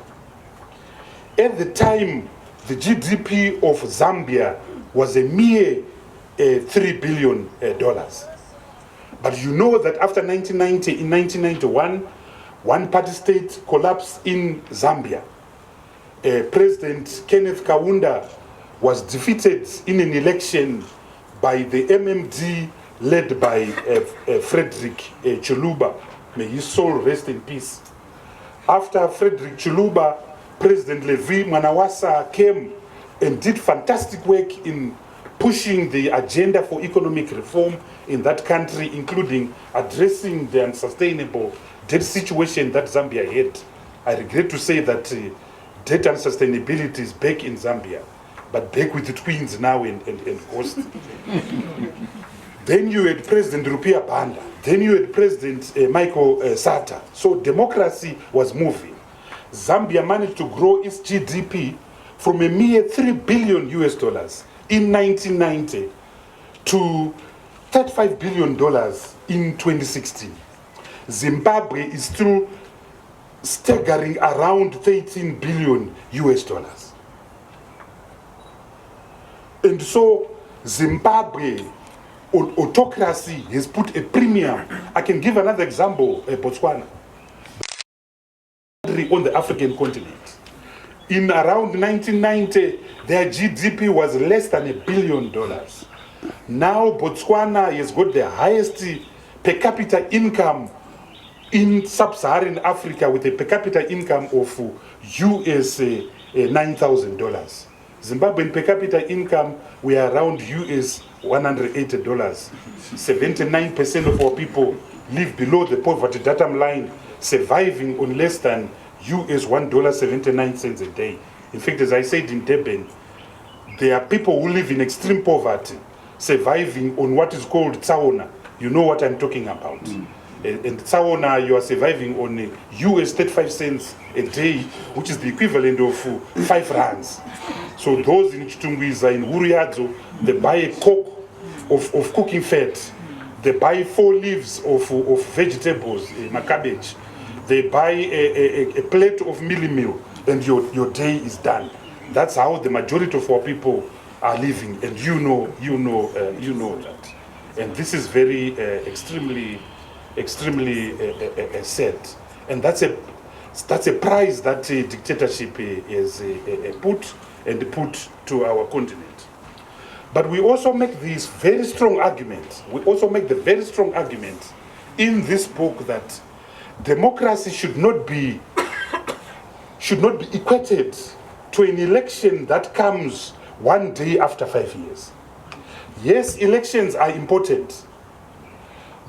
At the time, the GDP of Zambia was a mere $3 billion. But you know that after 1990, in 1991, one-party state collapsed in Zambia. President Kenneth Kaunda was defeated in an election by the MMD led by Frederick Chiluba. May his soul rest in peace. After Frederick Chiluba, President Levi Mwanawasa came and did fantastic work in pushing the agenda for economic reform in that country, including addressing the unsustainable debt situation that Zambia had. I regret to say that debt and sustainability is back in Zambia, but back with the twins now and Ghost. Then you had President Rupia Banda. Then you had President Michael Sata. So democracy was moving. Zambia managed to grow its GDP from a mere $3 billion in 1990 to $35 billion in 2016. Zimbabwe is still staggering around $13 billion. And so Zimbabwe autocracy has put a premium. I can give another example, Botswana. On the African continent. In around 1990, their GDP was less than $1 billion. Now Botswana has got the highest per capita income in sub-Saharan Africa with a per capita income of US $9,000. Zimbabwean per capita income, we are around US $180. 79% of our people live below the poverty datum line, surviving on less than US $1.79 a day. In fact, as I said in Durban, there are people who live in extreme poverty, surviving on what is called Tsaona. You know what I'm talking about. And Tsaona, you are surviving on US 35 cents a day, which is the equivalent of 5 rands. So those in Chitungwiza, in Huriadzo, they buy a coke of cooking fat. They buy 4 leaves of vegetables, cabbage. They buy a plate of mealie meal, and your day is done. That's how the majority of our people are living, and you know that. And this is very extremely sad. And that's a price that dictatorship is put to our continent. But we also make this very strong argument. We also make the very strong argument in this book that democracy should not be equated to an election that comes one day after 5 years. Yes, elections are important,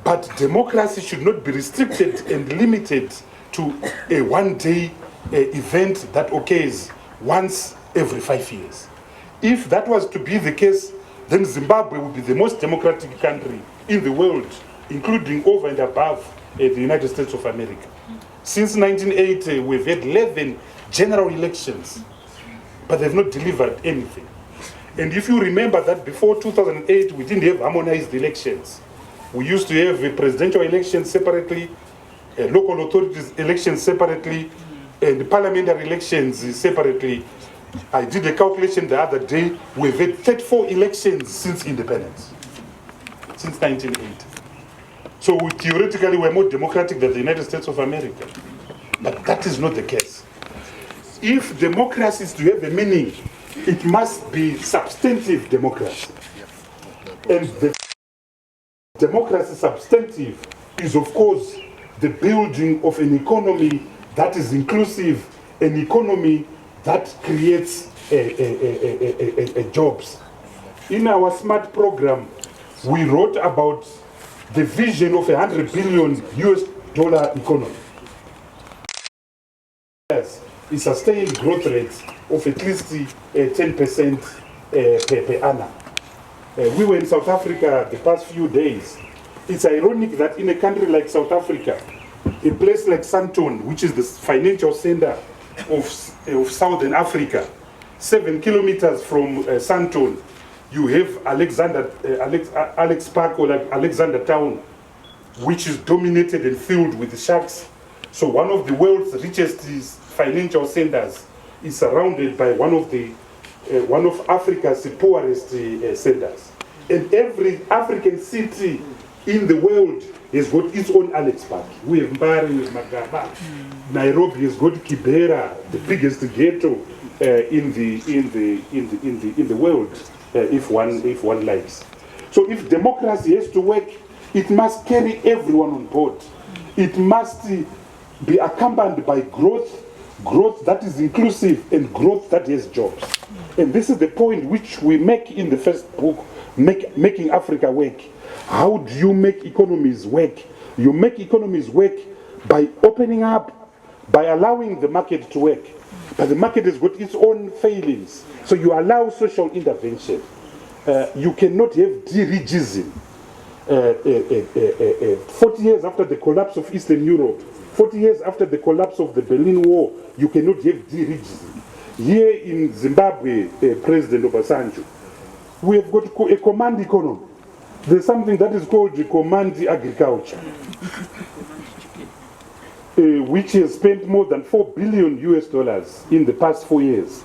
but democracy should not be restricted and limited to a one-day event that occurs once every 5 years. If that was to be the case, then Zimbabwe would be the most democratic country in the world, including over and above the United States of America. Since 1980, we've had 11 general elections, but they've not delivered anything. And if you remember that before 2008, we didn't have harmonized elections. We used to have presidential elections separately, local authorities elections separately, and parliamentary elections separately. I did a calculation the other day. We've had 34 elections since independence, since 1980. So theoretically, we're more democratic than the United States of America. But that is not the case. If democracy is to have a meaning, it must be substantive democracy. And the democracy substantive is, of course, the building of an economy that is inclusive, an economy that creates jobs. In our SMART program, we wrote about the vision of $100 billion economy. Yes, a sustained growth rate of at least 10% per annum. We were in South Africa the past few days. It's ironic that in a country like South Africa, a place like Sandton, which is the financial center of Southern Africa, 7 kilometers from Sandton, you have Alex Park or like Alexander Town, which is dominated and filled with sharks. So one of the world's richest financial centers is surrounded by one of Africa's poorest centers. And every African city in the world has got its own Alex Park. We have Mbari, we have Magaba. Nairobi has got Kibera, the biggest ghetto in the world, if one likes. So if democracy has to work, it must carry everyone on board. It must be accompanied by growth that is inclusive and growth that has jobs. And this is the point which we make in the first book, Making Africa Work. How do you make economies work? You make economies work by opening up, by allowing the market to work. But the market has got its own failings. So you allow social intervention. You cannot have dirigism. 40 years after the collapse of Eastern Europe, 40 years after the collapse of the Berlin Wall, you cannot have dirigism. Here in Zimbabwe, President Obasanjo, we have got a command economy. There's something that is called the command agriculture, which has spent more than $4 billion in the past 4 years.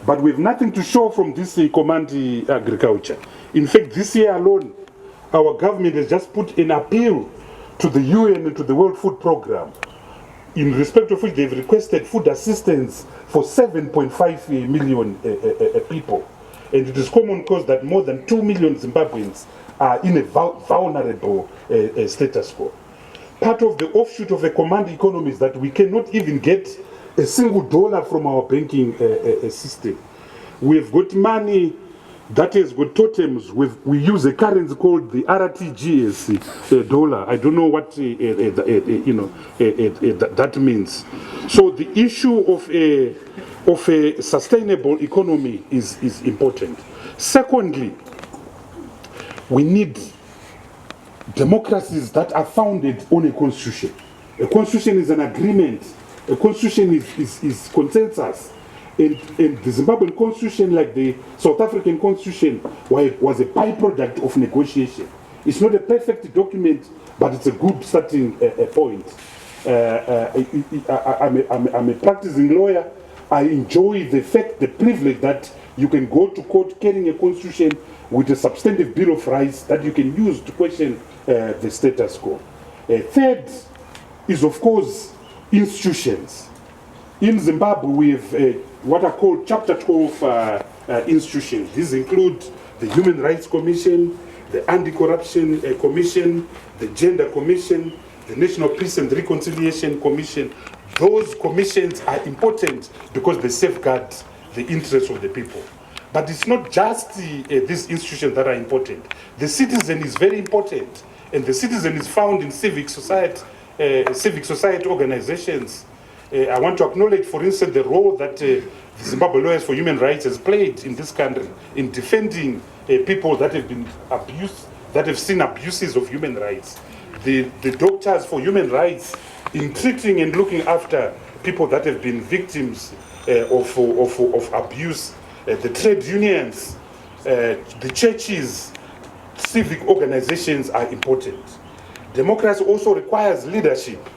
But we have nothing to show from this command agriculture. In fact, this year alone, our government has just put an appeal to the UN and to the World Food Programme, in respect of which they've requested food assistance for 7.5 million people. And it is common cause that more than 2 million Zimbabweans are in a vulnerable status quo. Part of the offshoot of a command economy is that we cannot even get a single dollar from our banking system. We've got money that has got totems. We use a currency called the RTGS dollar. I don't know what that means. So the issue of a sustainable economy is important. Secondly, we need democracies that are founded on a constitution. A constitution is an agreement. A constitution is consensus. And the Zimbabwean constitution, like the South African constitution, was a byproduct of negotiation. It's not a perfect document, but it's a good starting point. I'm a practicing lawyer. I enjoy the privilege that you can go to court carrying a constitution with a substantive bill of rights that you can use to question the status quo. Third is, of course, institutions. In Zimbabwe, we have what are called Chapter 12 institutions. These include the Human Rights Commission, the Anti-Corruption Commission, the Gender Commission, the National Peace and Reconciliation Commission. Those commissions are important because they safeguard the interests of the people. But it's not just these institutions that are important. The citizen is very important, and the citizen is found in civic society organizations. I want to acknowledge, for instance, the role that the Zimbabwe Lawyers for Human Rights has played in this country in defending people that have been abused, that have seen abuses of human rights. The Doctors for Human Rights in treating and looking after people that have been victims of abuse. The trade unions, the churches, civic organizations are important. Democracy also requires leadership.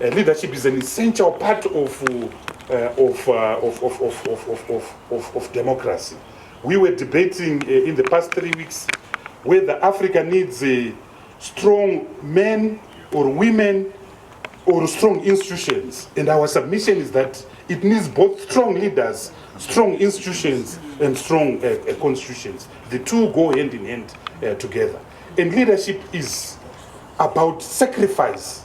Leadership is an essential part of democracy. We were debating in the past 3 weeks whether Africa needs strong men or women or strong institutions. And our submission is that it needs both strong leaders, strong institutions, and strong constitutions. The two go hand in hand together. And leadership is about sacrifice.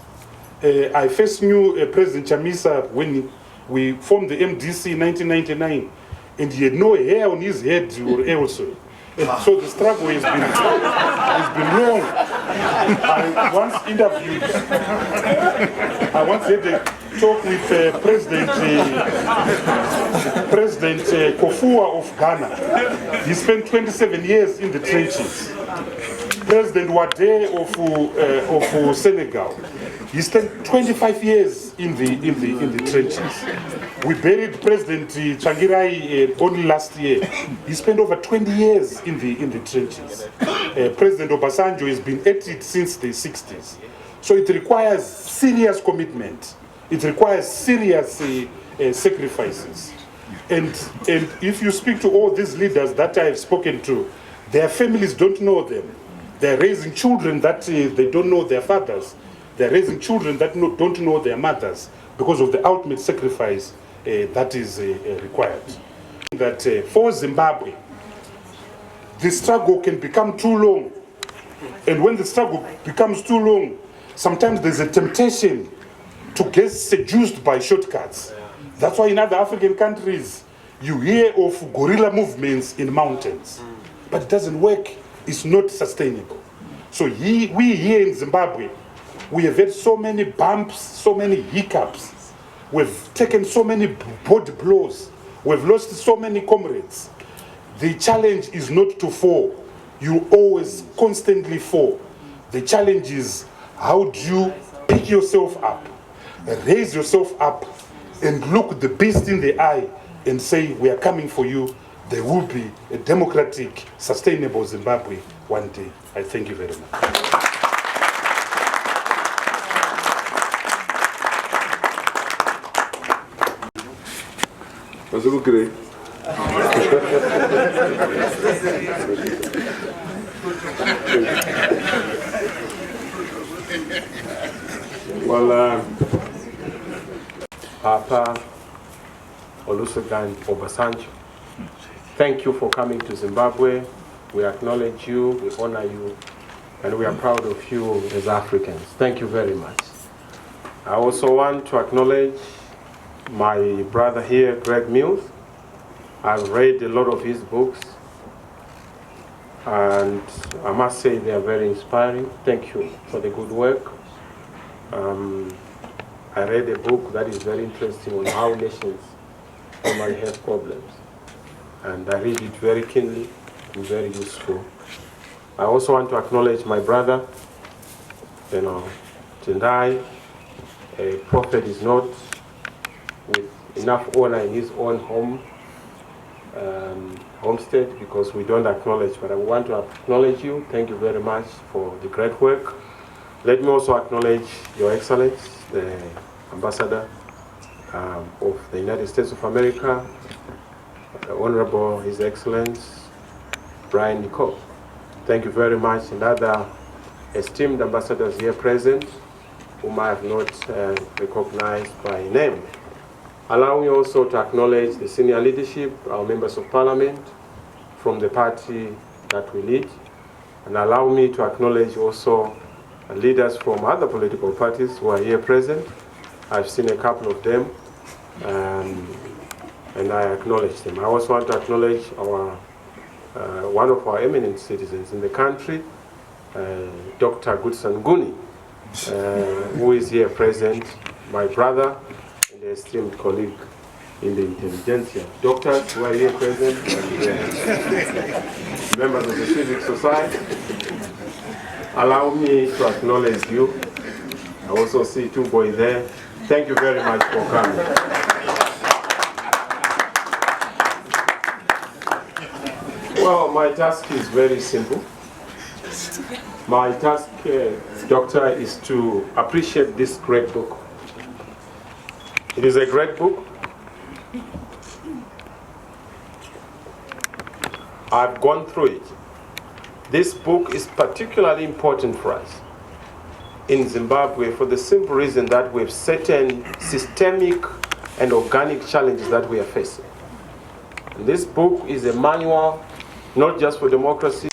I first knew President Chamisa when we formed the MDC in 1999, and he had no hair on his head or also. And so the struggle has been long. I once had a talk with President Kofua of Ghana. He spent 27 years in the trenches. President Wade of Senegal. He spent 25 years in the trenches. We buried President Changirai only last year. He spent over 20 years in the trenches. President Obasanjo has been at it since the 60s. So it requires serious commitment. It requires serious sacrifices. And if you speak to all these leaders that I have spoken to, their families don't know them. They're raising children that they don't know their fathers. They're raising children that don't know their mothers because of the ultimate sacrifice that is required. That for Zimbabwe, the struggle can become too long. And when the struggle becomes too long, sometimes there's a temptation to get seduced by shortcuts. That's why in other African countries, you hear of guerrilla movements in mountains. But it doesn't work. It's not sustainable. So we here in Zimbabwe, we have had so many bumps, so many hiccups. We've taken so many body blows. We've lost so many comrades. The challenge is not to fall. You always constantly fall. The challenge is how do you pick yourself up, raise yourself up, and look the beast in the eye and say, we are coming for you. There will be a democratic, sustainable Zimbabwe one day. I thank you very much. Well, Papa Olusegun Obasanjo, thank you for coming to Zimbabwe. We acknowledge you, we honor you, and we are proud of you as Africans. Thank you very much. I also want to acknowledge my brother here, Greg Mills. I've read a lot of his books, and I must say they are very inspiring. Thank you for the good work. I read a book that is very interesting on how nations normally have problems, and I read it very keenly and very useful. I also want to acknowledge my brother, Tendai. A prophet is not with enough honor in his own homestead, because we don't acknowledge, but I want to acknowledge you. Thank you very much for the great work. Let me also acknowledge Your Excellency, the Ambassador of the United States of America, Honorable His Excellency Brian Nicole. Thank you very much, and other esteemed ambassadors here present, whom I have not recognized by name. Allow me also to acknowledge the senior leadership, our members of parliament from the party that we lead, and allow me to acknowledge also leaders from other political parties who are here present. I've seen a couple of them, and I acknowledge them. I also want to acknowledge our one of our eminent citizens in the country, Dr. Goodson Guni, who is here present, my brother and esteemed colleague in the intelligentsia. Doctors who are here present, and members of the civic society. Allow me to acknowledge you. I also see two boys there. Thank you very much for coming. Well, my task is very simple. My task, Doctor, is to appreciate this great book. It is a great book. I've gone through it. This book is particularly important for us in Zimbabwe for the simple reason that we have certain systemic and organic challenges that we are facing. And this book is a manual, not just for democracy,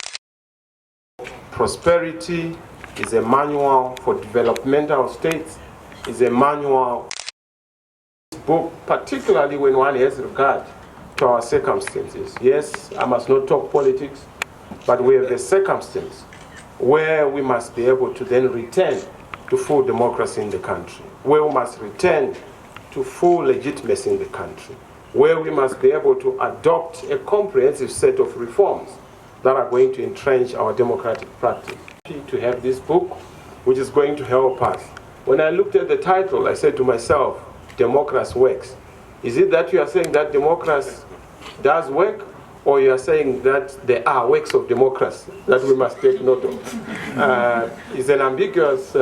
prosperity, is a manual for developmental states, is a manual. This book, particularly when one has regard to our circumstances. Yes, I must not talk politics, but we have a circumstance where we must be able to then return to full democracy in the country, where we must return to full legitimacy in the country, where we must be able to adopt a comprehensive set of reforms that are going to entrench our democratic practice. To have this book, which is going to help us. When I looked at the title, I said to myself, Democracy Works. Is it that you are saying that democracy does work, or you are saying that there are works of democracy that we must take note of? It's an ambiguous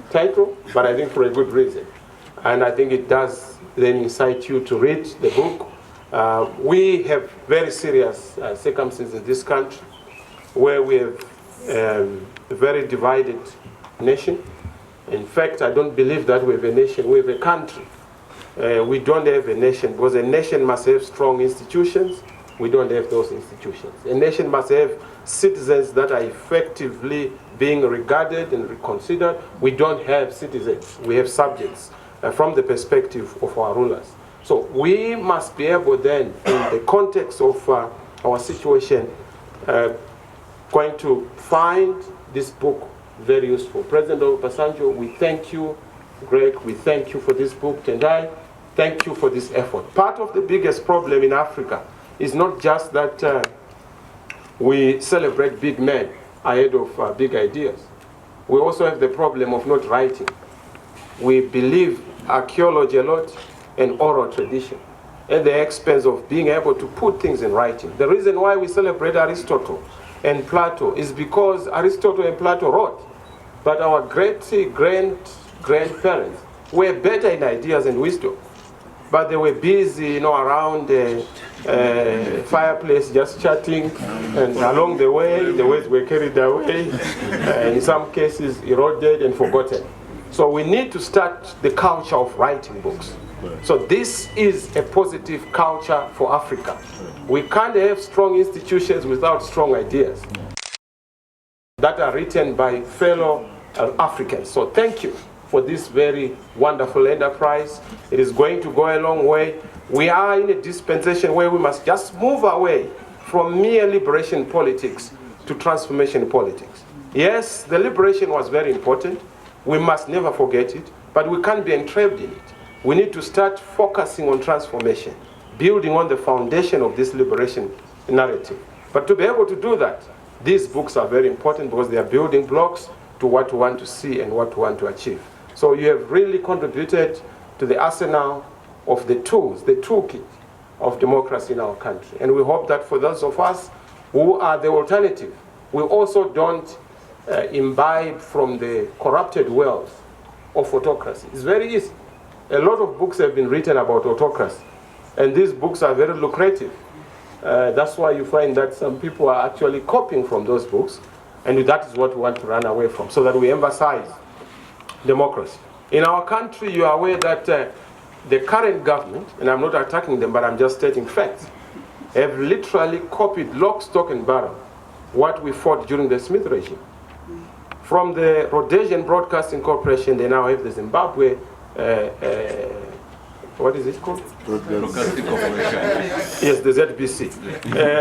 title, but I think for a good reason. And I think it does then incite you to read the book. We have very serious circumstances in this country where we have a very divided nation. In fact, I don't believe that we have a nation, we have a country. We don't have a nation, because a nation must have strong institutions. We don't have those institutions. A nation must have citizens that are effectively being regarded and reconsidered. We don't have citizens, we have subjects from the perspective of our rulers. So we must be able then, in the context of our situation, going to find this book very useful. President Obasanjo, we thank you. Greg, we thank you for this book. Tendai, thank you for this effort. Part of the biggest problem in Africa is not just that we celebrate big men ahead of big ideas. We also have the problem of not writing. We believe archaeology a lot and oral tradition at the expense of being able to put things in writing. The reason why we celebrate Aristotle and Plato is because Aristotle and Plato wrote, but our grandparents were better in ideas and wisdom, but they were busy, around the fireplace just chatting, and along the way, the words were carried away, in some cases eroded and forgotten. So we need to start the culture of writing books. So this is a positive culture for Africa. We can't have strong institutions without strong ideas that are written by fellow Africans. So thank you for this very wonderful enterprise. It is going to go a long way. We are in a dispensation where we must just move away from mere liberation politics to transformation politics. Yes, the liberation was very important. We must never forget it, but we can't be entrapped in it. We need to start focusing on transformation, building on the foundation of this liberation narrative. But to be able to do that, these books are very important because they are building blocks to what we want to see and what we want to achieve. So you have really contributed to the arsenal of the tools, the toolkit of democracy in our country. And we hope that for those of us who are the alternative, we also don't imbibe from the corrupted world of autocracy. It's very easy. A lot of books have been written about autocracy, and these books are very lucrative. That's why you find that some people are actually copying from those books, and that is what we want to run away from, so that we emphasize democracy. In our country, you are aware that the current government, and I'm not attacking them, but I'm just stating facts, have literally copied lock, stock, and barrel what we fought during the Smith regime. From the Rhodesian Broadcasting Corporation, they now have the Zimbabwe, what is it called? Broadcasting Corporation. Yes, the ZBC.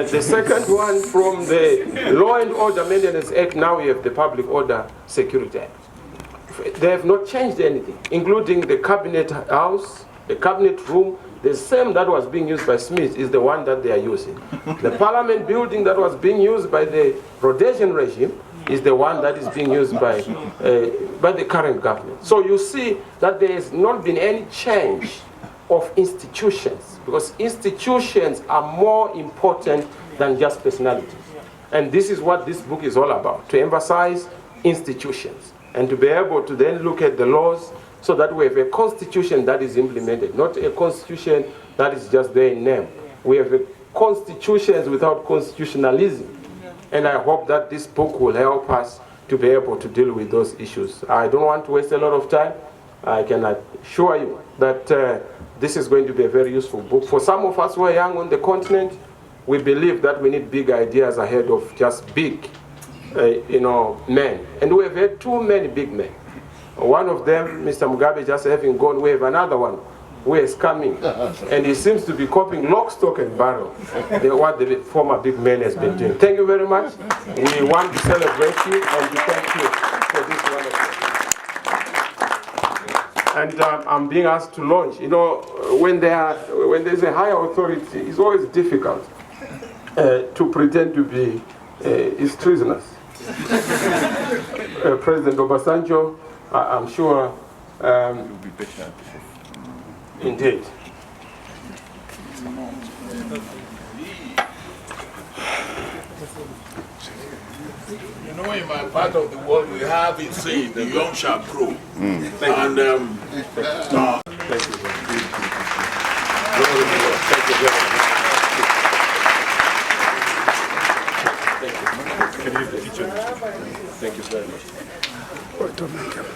The second one, from the Law and Order Maintenance Act, now we have the Public Order Security Act. They have not changed anything, including the Cabinet House, the Cabinet Room. The same that was being used by Smith is the one that they are using. The Parliament building that was being used by the Rhodesian regime is the one that is being used by the current government. So you see that there has not been any change of institutions, because institutions are more important than just personalities. And this is what this book is all about, to emphasize institutions and to be able to then look at the laws so that we have a constitution that is implemented, not a constitution that is just there in name. We have constitutions without constitutionalism. And I hope that this book will help us to to be able to deal with those issues. I don't want to waste a lot of time. I can assure you that this is going to be a very useful book. For some of us who are young on the continent, we believe that we need big ideas ahead of just big, men. And we have had too many big men. One of them, Mr. Mugabe, just having gone, we have another one who is coming. And he seems to be copying lock, stock, and barrel what the former big man has been doing. Thank you very much. We want to celebrate you and to thank you for this wonderful. And I'm being asked to launch. When there's a higher authority, it's always difficult to pretend to be is treasonous. President Obasanjo, I'm sure, indeed. In my part of the world, we have it saying, the young shall grow. And Thank you. Thank you. Thank you very much.